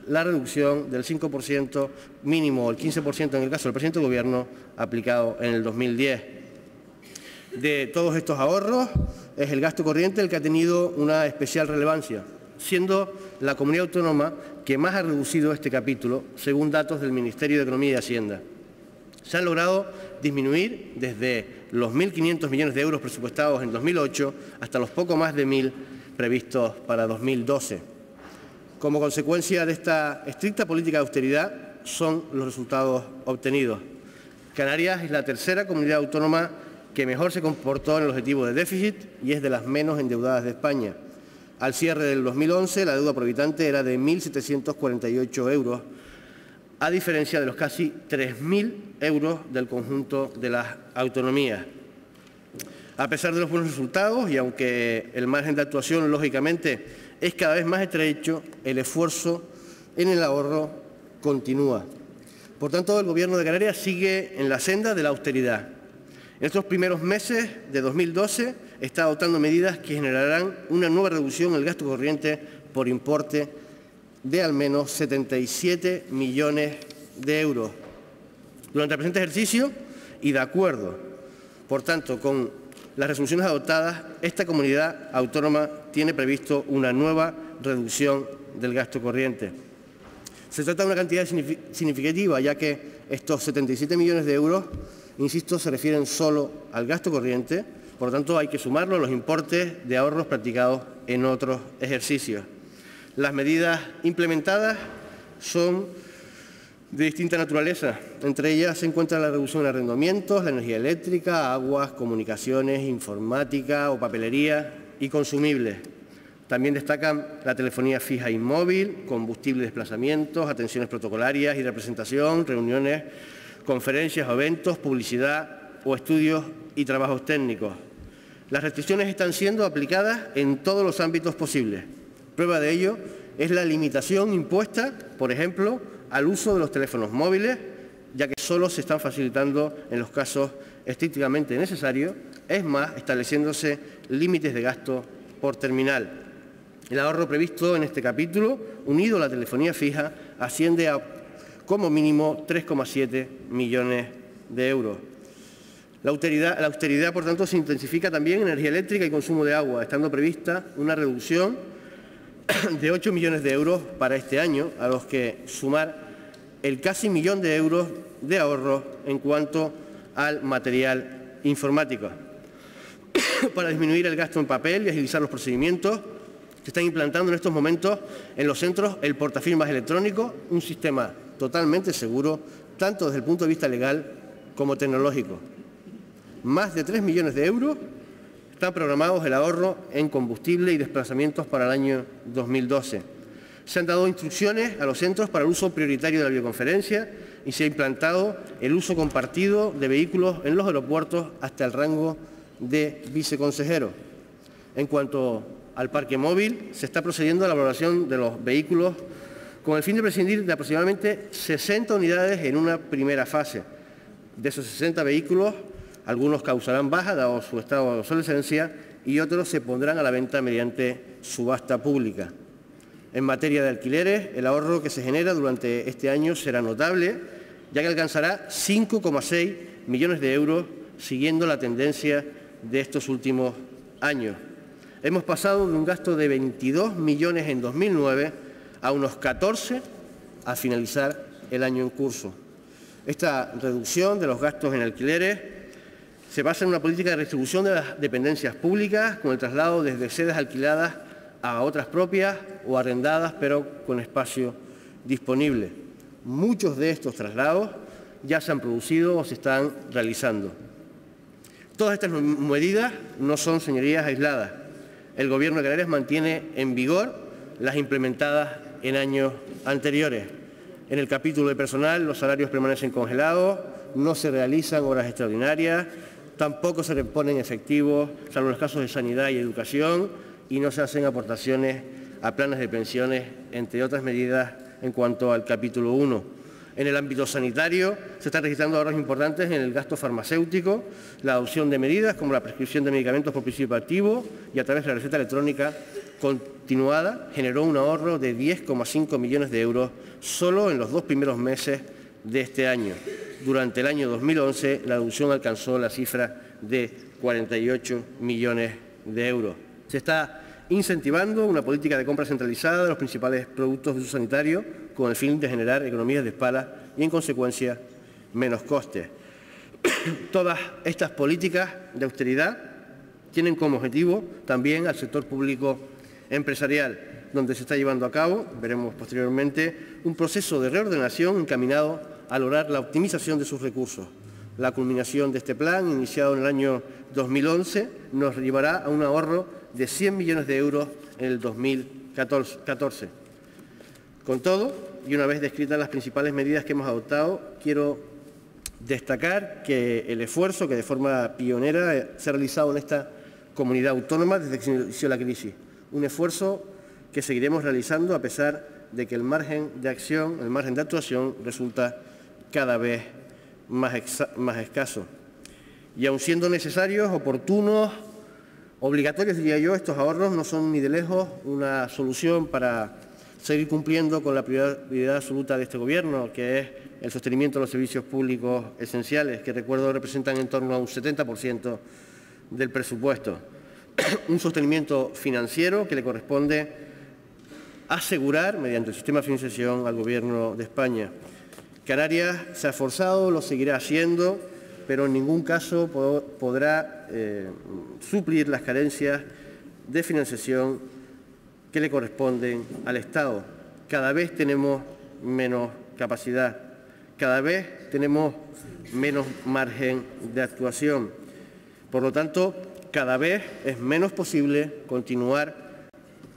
la reducción del 5% mínimo o el 15% en el caso del presidente del Gobierno aplicado en el 2010. De todos estos ahorros es el gasto corriente el que ha tenido una especial relevancia, siendo la comunidad autónoma que más ha reducido este capítulo, según datos del Ministerio de Economía y Hacienda. Se han logrado disminuir desde los 1.500 millones de euros presupuestados en 2008 hasta los poco más de 1.000 previstos para 2012. Como consecuencia de esta estricta política de austeridad son los resultados obtenidos. Canarias es la tercera comunidad autónoma que mejor se comportó en el objetivo de déficit y es de las menos endeudadas de España. Al cierre del 2011, la deuda por habitante era de 1.748 euros, a diferencia de los casi 3.000 euros del conjunto de las autonomías. A pesar de los buenos resultados y aunque el margen de actuación, lógicamente, es cada vez más estrecho, el esfuerzo en el ahorro continúa. Por tanto, el Gobierno de Canarias sigue en la senda de la austeridad. En estos primeros meses de 2012 está adoptando medidas que generarán una nueva reducción en el gasto corriente por importe de al menos 77 millones de euros durante el presente ejercicio y de acuerdo, por tanto, con las resoluciones adoptadas, esta comunidad autónoma tiene previsto una nueva reducción del gasto corriente. Se trata de una cantidad significativa, ya que estos 77 millones de euros, insisto, se refieren solo al gasto corriente, por lo tanto hay que sumarlo a los importes de ahorros practicados en otros ejercicios. Las medidas implementadas son de distinta naturaleza. Entre ellas se encuentra la reducción de arrendamientos, la energía eléctrica, aguas, comunicaciones, informática o papelería y consumibles. También destacan la telefonía fija y móvil, combustible y desplazamientos, atenciones protocolarias y representación, reuniones, conferencias o eventos, publicidad o estudios y trabajos técnicos. Las restricciones están siendo aplicadas en todos los ámbitos posibles. Prueba de ello es la limitación impuesta, por ejemplo, al uso de los teléfonos móviles, ya que solo se están facilitando en los casos estrictamente necesarios, es más, estableciéndose límites de gasto por terminal. El ahorro previsto en este capítulo, unido a la telefonía fija, asciende a como mínimo 3,7 millones de euros. La austeridad, por tanto, se intensifica también en energía eléctrica y consumo de agua, estando prevista una reducción de 8 millones de euros para este año, a los que sumar el casi 1 millón de euros de ahorro en cuanto al material informático. Para disminuir el gasto en papel y agilizar los procedimientos, se están implantando en estos momentos en los centros el portafirmas electrónico, un sistema totalmente seguro, tanto desde el punto de vista legal como tecnológico. Más de 3 millones de euros están programados el ahorro en combustible y desplazamientos para el año 2012. Se han dado instrucciones a los centros para el uso prioritario de la videoconferencia y se ha implantado el uso compartido de vehículos en los aeropuertos hasta el rango de viceconsejero. En cuanto al parque móvil, se está procediendo a la valoración de los vehículos con el fin de prescindir de aproximadamente 60 unidades en una primera fase. De esos 60 vehículos, algunos causarán baja, dado su estado de obsolescencia, y otros se pondrán a la venta mediante subasta pública. En materia de alquileres, el ahorro que se genera durante este año será notable, ya que alcanzará 5,6 millones de euros, siguiendo la tendencia de estos últimos años. Hemos pasado de un gasto de 22 millones en 2009 a unos 14 al finalizar el año en curso. Esta reducción de los gastos en alquileres se basa en una política de redistribución de las dependencias públicas con el traslado desde sedes alquiladas a otras propias o arrendadas, pero con espacio disponible. Muchos de estos traslados ya se han producido o se están realizando. Todas estas medidas no son, señorías, aisladas. El Gobierno de Canarias mantiene en vigor las implementadas en años anteriores. En el capítulo de personal, los salarios permanecen congelados, no se realizan horas extraordinarias, tampoco se reponen efectivos, salvo en los casos de sanidad y educación, y no se hacen aportaciones a planes de pensiones, entre otras medidas en cuanto al capítulo 1. En el ámbito sanitario se están registrando ahorros importantes en el gasto farmacéutico, la adopción de medidas como la prescripción de medicamentos por principio activo y a través de la receta electrónica continuada generó un ahorro de 10,5 millones de euros solo en los 2 primeros meses de este año. Durante el año 2011 la deducción alcanzó la cifra de 48 millones de euros. Se está incentivando una política de compra centralizada de los principales productos de uso sanitario con el fin de generar economías de escala y, en consecuencia, menos costes. Todas estas políticas de austeridad tienen como objetivo también al sector público empresarial, donde se está llevando a cabo, veremos posteriormente, un proceso de reordenación encaminado a lograr la optimización de sus recursos. La culminación de este plan, iniciado en el año 2011, nos llevará a un ahorro de 100 millones de euros en el 2014. Con todo, y una vez descritas las principales medidas que hemos adoptado, quiero destacar que el esfuerzo que de forma pionera se ha realizado en esta comunidad autónoma desde que se inició la crisis. Un esfuerzo que seguiremos realizando a pesar de que el margen de acción, el margen de actuación resulta cada vez más escaso. Y aun siendo necesarios, oportunos, obligatorios, diría yo, estos ahorros no son ni de lejos una solución para seguir cumpliendo con la prioridad absoluta de este Gobierno, que es el sostenimiento de los servicios públicos esenciales, que recuerdo representan en torno a un 70% del presupuesto. Un sostenimiento financiero que le corresponde asegurar mediante el sistema de financiación al Gobierno de España. Canarias se ha esforzado, lo seguirá haciendo, pero en ningún caso podrá suplir las carencias de financiación que le corresponden al Estado. Cada vez tenemos menos capacidad, cada vez tenemos menos margen de actuación. Por lo tanto, cada vez es menos posible continuar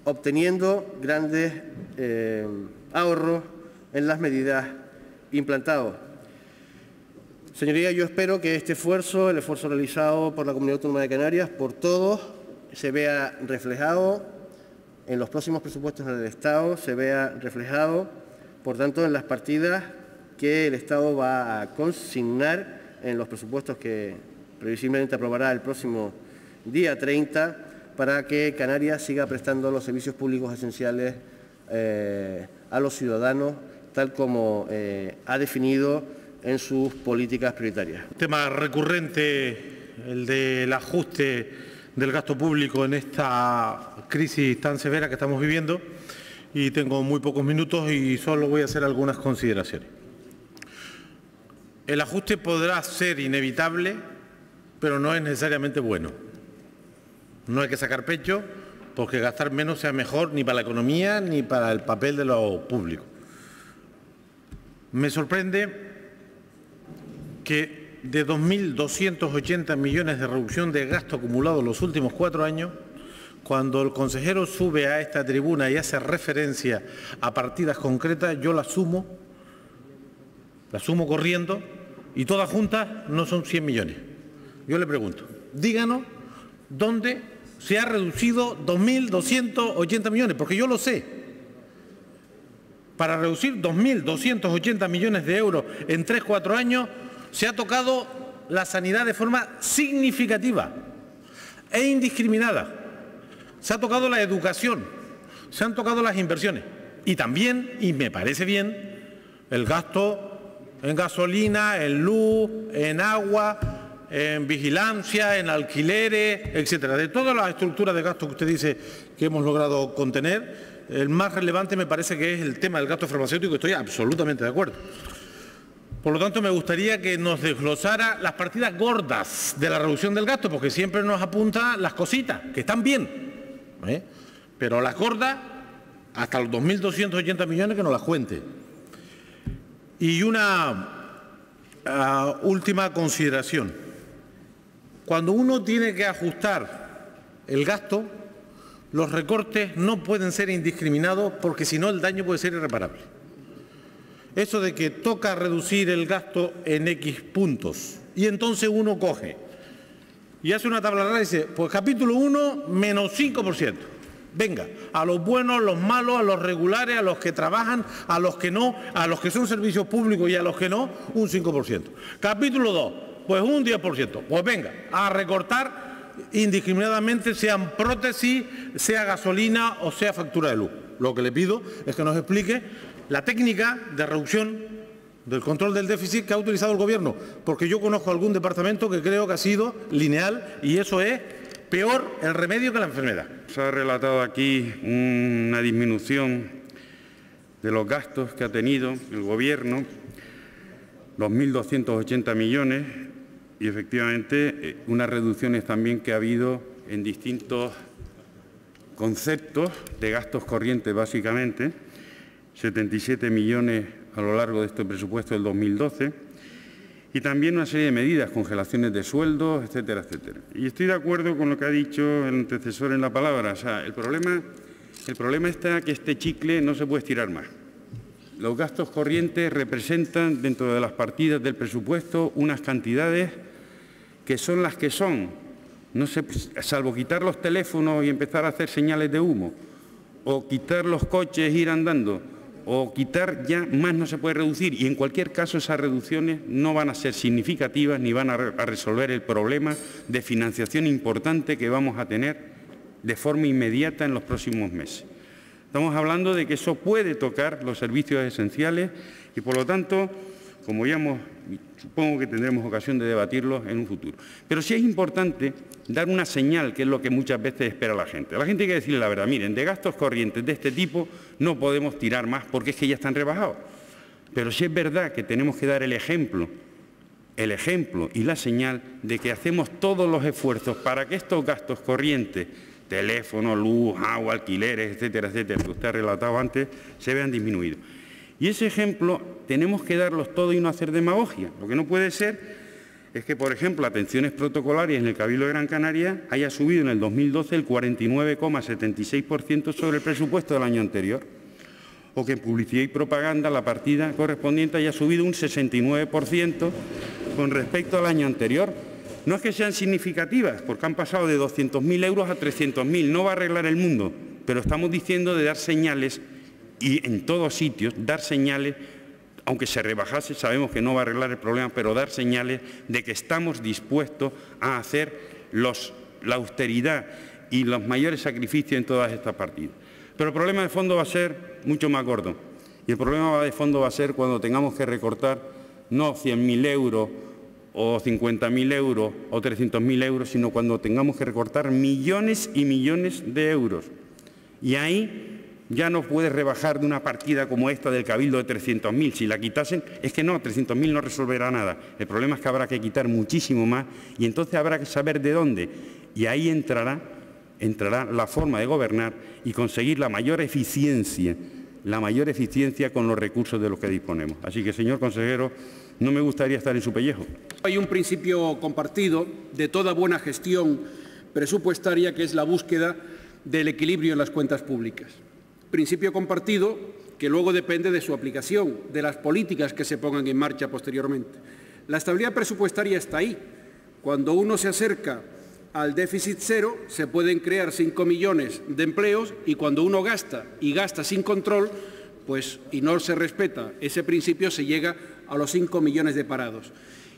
obteniendo grandes ahorros en las medidas implantadas. Señorías, yo espero que este esfuerzo, el esfuerzo realizado por la Comunidad Autónoma de Canarias, por todos, se vea reflejado en los próximos presupuestos del Estado, se vea reflejado, por tanto, en las partidas que el Estado va a consignar en los presupuestos que previsiblemente aprobará el próximo día 30, para que Canarias siga prestando los servicios públicos esenciales a los ciudadanos, tal como ha definido en sus políticas prioritarias. Tema recurrente, el del ajuste del gasto público en esta crisis tan severa que estamos viviendo, y tengo muy pocos minutos y solo voy a hacer algunas consideraciones. El ajuste podrá ser inevitable, pero no es necesariamente bueno. No hay que sacar pecho porque gastar menos sea mejor ni para la economía ni para el papel de lo público. Me sorprende que de 2.280 millones de reducción de gasto acumulado en los últimos 4 años, cuando el consejero sube a esta tribuna y hace referencia a partidas concretas, yo las sumo corriendo, y todas juntas no son 100 millones. Yo le pregunto, díganos dónde se ha reducido 2.280 millones, porque yo lo sé. Para reducir 2.280 millones de euros en 3-4 años, se ha tocado la sanidad de forma significativa e indiscriminada. Se ha tocado la educación, se han tocado las inversiones y también, y me parece bien, el gasto en gasolina, en luz, en agua, en vigilancia, en alquileres, etcétera. De todas las estructuras de gasto que usted dice que hemos logrado contener, el más relevante me parece que es el tema del gasto farmacéutico, estoy absolutamente de acuerdo. Por lo tanto, me gustaría que nos desglosara las partidas gordas de la reducción del gasto, porque siempre nos apunta las cositas, que están bien, pero las gordas, hasta los 2.280 millones, que nos las cuente. Y una última consideración. Cuando uno tiene que ajustar el gasto, los recortes no pueden ser indiscriminados, porque si no el daño puede ser irreparable. Eso de que toca reducir el gasto en X puntos y entonces uno coge y hace una tabla rara y dice, pues capítulo 1 menos 5%. Venga, a los buenos, a los malos, a los regulares, a los que trabajan, a los que no, a los que son servicios públicos y a los que no, un 5%. Capítulo 2, pues un 10%. Pues venga, a recortar indiscriminadamente, sean prótesis, sea gasolina o sea factura de luz. Lo que le pido es que nos explique la técnica de reducción del control del déficit que ha utilizado el Gobierno, porque yo conozco algún departamento que creo que ha sido lineal y eso es peor el remedio que la enfermedad. Se ha relatado aquí una disminución de los gastos que ha tenido el Gobierno, 2.280 millones, y efectivamente unas reducciones también que ha habido en distintos conceptos de gastos corrientes, básicamente, 77 millones a lo largo de este presupuesto del 2012, y también una serie de medidas, congelaciones de sueldos, etcétera, etcétera. Y estoy de acuerdo con lo que ha dicho el antecesor en la palabra. O sea, el problema está que este chicle no se puede estirar más. Los gastos corrientes representan dentro de las partidas del presupuesto unas cantidades que son las que son. No sé, salvo quitar los teléfonos y empezar a hacer señales de humo, o quitar los coches e ir andando, o quitar, ya más no se puede reducir, y en cualquier caso esas reducciones no van a ser significativas ni van a resolver el problema de financiación importante que vamos a tener de forma inmediata en los próximos meses. Estamos hablando de que eso puede tocar los servicios esenciales y, por lo tanto, como ya supongo que tendremos ocasión de debatirlo en un futuro. Pero sí es importante dar una señal, que es lo que muchas veces espera la gente. A la gente hay que decirle la verdad. Miren, de gastos corrientes de este tipo no podemos tirar más porque es que ya están rebajados. Pero sí es verdad que tenemos que dar el ejemplo y la señal de que hacemos todos los esfuerzos para que estos gastos corrientes, teléfono, luz, agua, alquileres, etcétera, etcétera, que usted ha relatado antes, se vean disminuidos. Y ese ejemplo tenemos que darlos todos y no hacer demagogia. Lo que no puede ser es que, por ejemplo, atenciones protocolarias en el Cabildo de Gran Canaria haya subido en el 2012 el 49,76% sobre el presupuesto del año anterior, o que en publicidad y propaganda la partida correspondiente haya subido un 69% con respecto al año anterior. No es que sean significativas, porque han pasado de 200.000 euros a 300.000, no va a arreglar el mundo, pero estamos diciendo de dar señales, y en todos sitios dar señales, aunque se rebajase, sabemos que no va a arreglar el problema, pero dar señales de que estamos dispuestos a hacer la austeridad y los mayores sacrificios en todas estas partidas. Pero el problema de fondo va a ser mucho más gordo. Y el problema de fondo va a ser cuando tengamos que recortar no 100.000 euros o 50.000 euros o 300.000 euros, sino cuando tengamos que recortar millones y millones de euros. Y ahí ya no puedes rebajar de una partida como esta del Cabildo de 300.000. Si la quitasen, es que no, 300.000 no resolverá nada. El problema es que habrá que quitar muchísimo más y entonces habrá que saber de dónde. Y ahí entrará la forma de gobernar y conseguir la mayor eficiencia con los recursos de los que disponemos. Así que, señor consejero, no me gustaría estar en su pellejo. Hay un principio compartido de toda buena gestión presupuestaria, que es la búsqueda del equilibrio en las cuentas públicas. Principio compartido que luego depende de su aplicación, de las políticas que se pongan en marcha posteriormente. La estabilidad presupuestaria está ahí. Cuando uno se acerca al déficit cero, se pueden crear 5 millones de empleos, y cuando uno gasta y gasta sin control, pues, y no se respeta ese principio, se llega a los 5 millones de parados.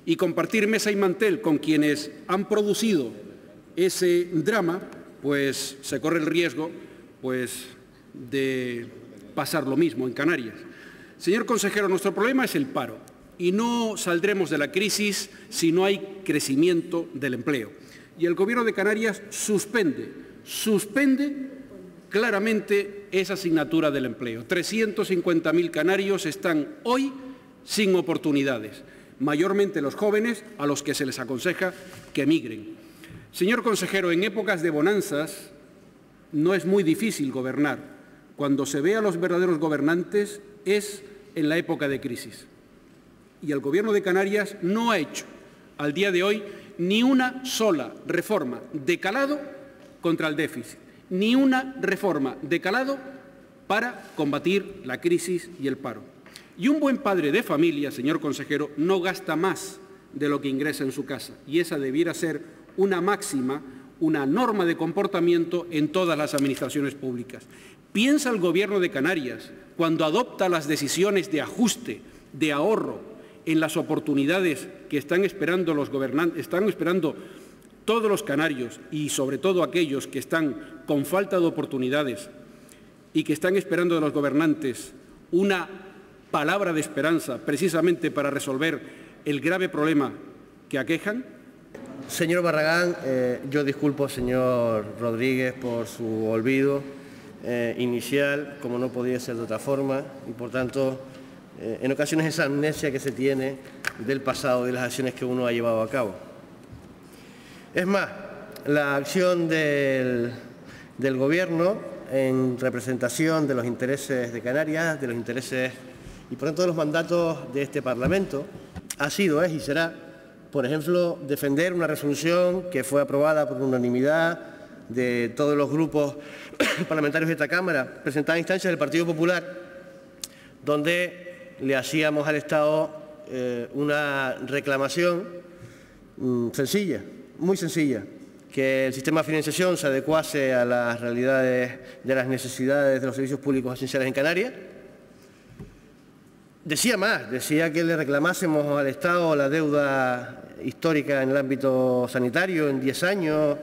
Y compartir mesa y mantel con quienes han producido ese drama, pues se corre el riesgo, pues, de pasar lo mismo en Canarias. Señor consejero, nuestro problema es el paro. y no saldremos de la crisis si no hay crecimiento del empleo. Y el Gobierno de Canarias suspende claramente esa asignatura del empleo. 350.000 canarios están hoy sin oportunidades, mayormente los jóvenes a los que se les aconseja que emigren. Señor consejero, en épocas de bonanzas no es muy difícil gobernar. Cuando se ve a los verdaderos gobernantes es en la época de crisis. Y el Gobierno de Canarias no ha hecho, al día de hoy, ni una sola reforma de calado contra el déficit, ni una reforma de calado para combatir la crisis y el paro. Y un buen padre de familia, señor consejero, no gasta más de lo que ingresa en su casa. Y esa debiera ser una máxima, una norma de comportamiento en todas las administraciones públicas. ¿Piensa el Gobierno de Canarias, cuando adopta las decisiones de ajuste, de ahorro, en las oportunidades que están esperando los gobernantes, están esperando todos los canarios y sobre todo aquellos que están con falta de oportunidades y que están esperando de los gobernantes una palabra de esperanza precisamente para resolver el grave problema que aquejan? Señor Barragán, yo disculpo, señor Rodríguez, por su olvido inicial, como no podía ser de otra forma, y por tanto, en ocasiones esa amnesia que se tiene del pasado y de las acciones que uno ha llevado a cabo. Es más, la acción del Gobierno en representación de los intereses de Canarias, de los intereses y por tanto de los mandatos de este Parlamento, ha sido, es y será, por ejemplo, defender una resolución que fue aprobada por unanimidad de todos los grupos parlamentarios de esta Cámara, presentada a instancias del Partido Popular, donde le hacíamos al Estado una reclamación sencilla, muy sencilla, que el sistema de financiación se adecuase a las realidades de las necesidades de los servicios públicos esenciales en Canarias. Decía más, decía que le reclamásemos al Estado la deuda histórica en el ámbito sanitario en 10 años,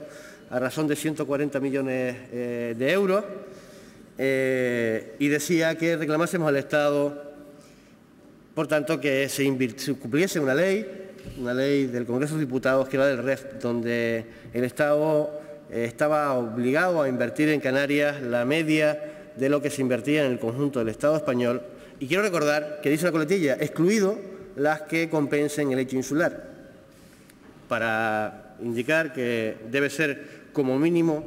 a razón de 140 millones de euros, y decía que reclamásemos al Estado, por tanto, que se cumpliese una ley del Congreso de Diputados, que era del REF, donde el Estado estaba obligado a invertir en Canarias la media de lo que se invertía en el conjunto del Estado español. Y quiero recordar que dice una coletilla, excluido las que compensen el hecho insular, para indicar que debe ser como mínimo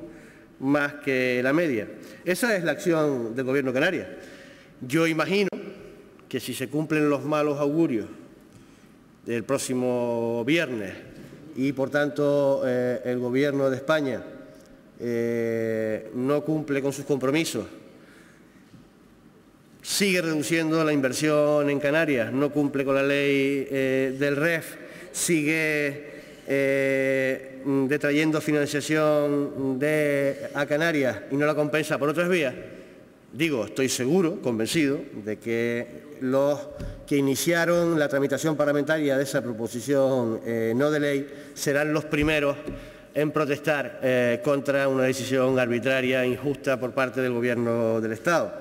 más que la media. Esa es la acción del Gobierno de Canarias. Yo imagino que si se cumplen los malos augurios del próximo viernes y, por tanto, el Gobierno de España no cumple con sus compromisos, sigue reduciendo la inversión en Canarias, no cumple con la ley del REF, sigue detrayendo financiación a Canarias y no la compensa por otras vías, digo, estoy seguro, convencido, de que los que iniciaron la tramitación parlamentaria de esa proposición no de ley serán los primeros en protestar contra una decisión arbitraria e injusta por parte del Gobierno del Estado.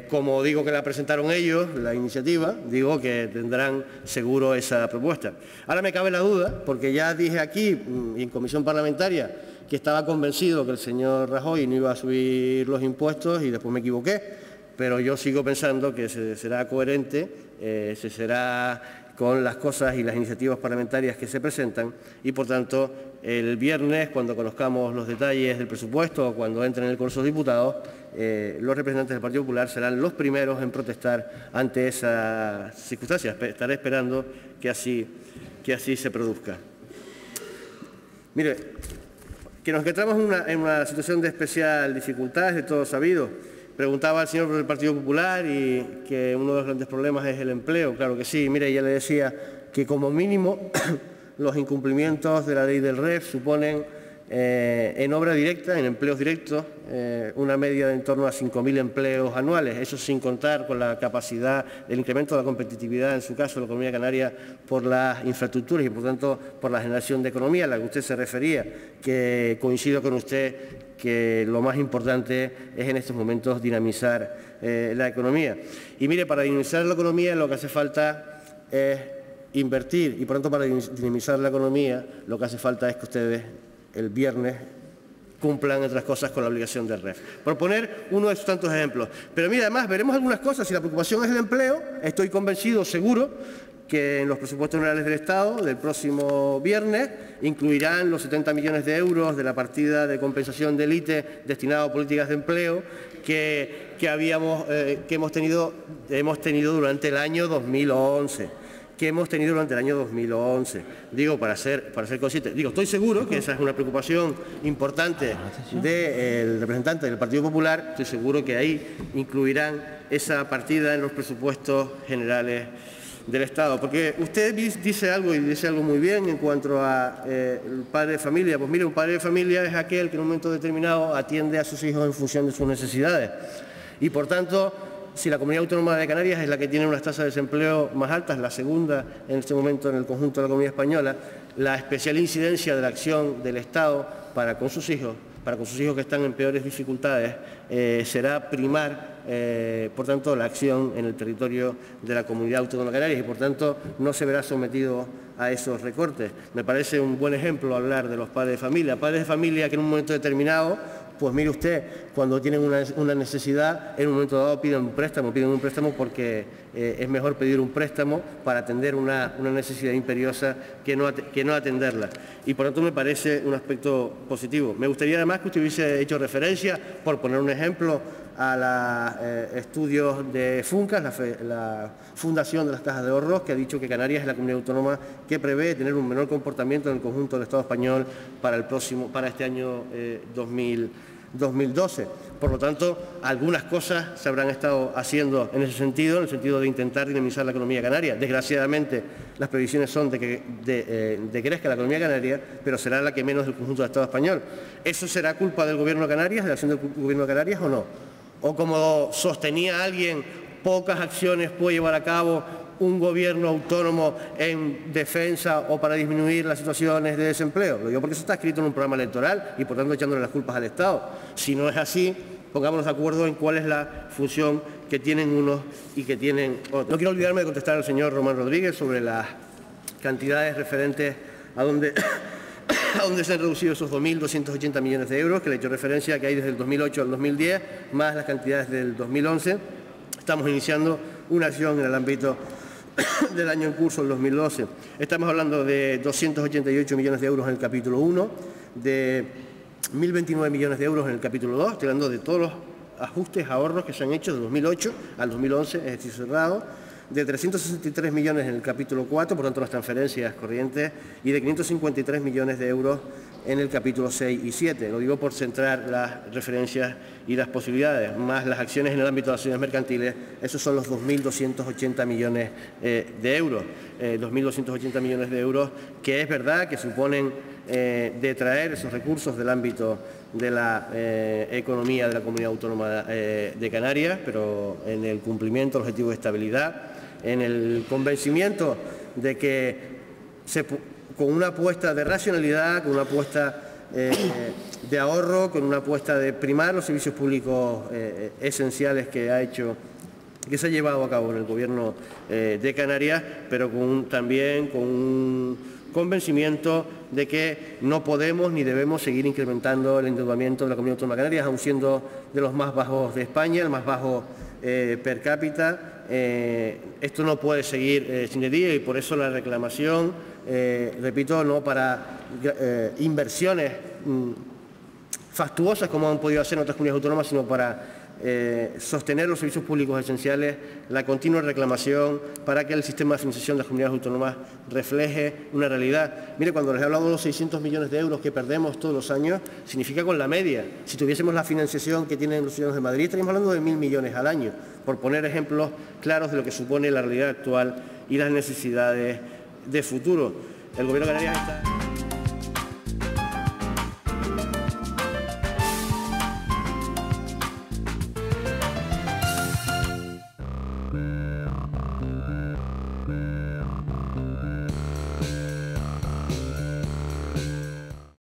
Como digo que la presentaron ellos, la iniciativa, digo que tendrán seguro esa propuesta. Ahora me cabe la duda, porque ya dije aquí y en comisión parlamentaria que estaba convencido que el señor Rajoy no iba a subir los impuestos y después me equivoqué, pero yo sigo pensando que será coherente, será con las cosas y las iniciativas parlamentarias que se presentan y, por tanto, el viernes, cuando conozcamos los detalles del presupuesto o cuando entren en el Congreso de Diputados, los representantes del Partido Popular serán los primeros en protestar ante esas circunstancias. Estaré esperando que así se produzca. Mire, que nos encontramos en una situación de especial dificultad, es de todo sabido. Preguntaba al señor del Partido Popular y que uno de los grandes problemas es el empleo. Claro que sí. Mire, ya le decía que como mínimo los incumplimientos de la ley del REF suponen en obra directa, en empleos directos, una media de en torno a 5.000 empleos anuales. Eso sin contar con la capacidad del incremento de la competitividad, en su caso, de la economía canaria por las infraestructuras y, por tanto, por la generación de economía a la que usted se refería, que coincido con usted que lo más importante es en estos momentos dinamizar la economía. Y mire, para dinamizar la economía lo que hace falta es invertir y por tanto para dinamizar la economía lo que hace falta es que ustedes el viernes cumplan, entre otras cosas, con la obligación del REF. Por poner uno de sus tantos ejemplos. Pero mira, además, veremos algunas cosas. Si la preocupación es el empleo, estoy convencido, seguro, que en los presupuestos generales del Estado del próximo viernes incluirán los 70 millones de euros de la partida de compensación del ITE destinado a políticas de empleo que hemos tenido durante el año 2011. Digo, para ser consciente. Digo, estoy seguro que esa es una preocupación importante del representante del Partido Popular. Estoy seguro que ahí incluirán esa partida en los presupuestos generales del Estado. Porque usted dice algo y dice algo muy bien en cuanto a el padre de familia. Pues mire, un padre de familia es aquel que en un momento determinado atiende a sus hijos en función de sus necesidades. Y por tanto, si la Comunidad Autónoma de Canarias es la que tiene unas tasas de desempleo más altas, la segunda en este momento en el conjunto de la Comunidad Española, la especial incidencia de la acción del Estado para con sus hijos que están en peores dificultades, será primar, por tanto, la acción en el territorio de la Comunidad Autónoma de Canarias y, por tanto, no se verá sometido a esos recortes. Me parece un buen ejemplo hablar de los padres de familia que en un momento determinado, pues mire usted, cuando tienen una necesidad, en un momento dado piden un préstamo porque es mejor pedir un préstamo para atender una necesidad imperiosa que no atenderla. Y por tanto me parece un aspecto positivo. Me gustaría además que usted hubiese hecho referencia, por poner un ejemplo, a los estudios de FUNCAS, la Fundación de las Cajas de Ahorros, que ha dicho que Canarias es la comunidad autónoma que prevé tener un menor comportamiento en el conjunto del Estado español para este año 2012. Por lo tanto, algunas cosas se habrán estado haciendo en ese sentido, en el sentido de intentar dinamizar la economía canaria. Desgraciadamente, las previsiones son de que crezca la economía canaria, pero será la que menos del conjunto del Estado español. ¿Eso será culpa del Gobierno de Canarias, de la acción del Gobierno de Canarias o no? O como sostenía alguien, pocas acciones puede llevar a cabo un gobierno autónomo en defensa o para disminuir las situaciones de desempleo. Lo digo porque eso está escrito en un programa electoral y por tanto echándole las culpas al Estado. Si no es así, pongámonos de acuerdo en cuál es la función que tienen unos y que tienen otros. No quiero olvidarme de contestar al señor Román Rodríguez sobre las cantidades referentes a dónde se han reducido esos 2.280 millones de euros, que le he hecho referencia que hay desde el 2008 al 2010, más las cantidades del 2011. Estamos iniciando una acción en el ámbito del año en curso, el 2012. Estamos hablando de 288 millones de euros en el capítulo 1, de 1.029 millones de euros en el capítulo 2, estoy hablando de todos los ajustes, ahorros que se han hecho de 2008 al 2011, ejercicio cerrado, de 363 millones en el capítulo 4, por tanto las transferencias corrientes, y de 553 millones de euros en el capítulo 6 y 7. Lo digo por centrar las referencias y las posibilidades, más las acciones en el ámbito de las acciones mercantiles, esos son los 2.280 millones de euros. 2.280 millones de euros que es verdad que suponen detraer esos recursos del ámbito de la economía de la Comunidad Autónoma de Canarias, pero en el cumplimiento del objetivo de estabilidad, en el convencimiento de que con una apuesta de racionalidad, con una apuesta de ahorro, con una apuesta de primar los servicios públicos esenciales que se ha llevado a cabo en el Gobierno de Canarias, pero también con un convencimiento de que no podemos ni debemos seguir incrementando el endeudamiento de la Comunidad Autónoma de Canarias, aun siendo de los más bajos de España, el más bajo per cápita. Esto no puede seguir sin día y por eso la reclamación, repito, no para inversiones fastuosas como han podido hacer en otras comunidades autónomas, sino para sostener los servicios públicos esenciales, la continua reclamación para que el sistema de financiación de las comunidades autónomas refleje una realidad. Mire, cuando les he hablado de los 600 millones de euros que perdemos todos los años, significa con la media. Si tuviésemos la financiación que tienen los ciudadanos de Madrid, estaríamos hablando de 1.000 millones al año, por poner ejemplos claros de lo que supone la realidad actual y las necesidades de futuro. El Gobierno de Canarias está...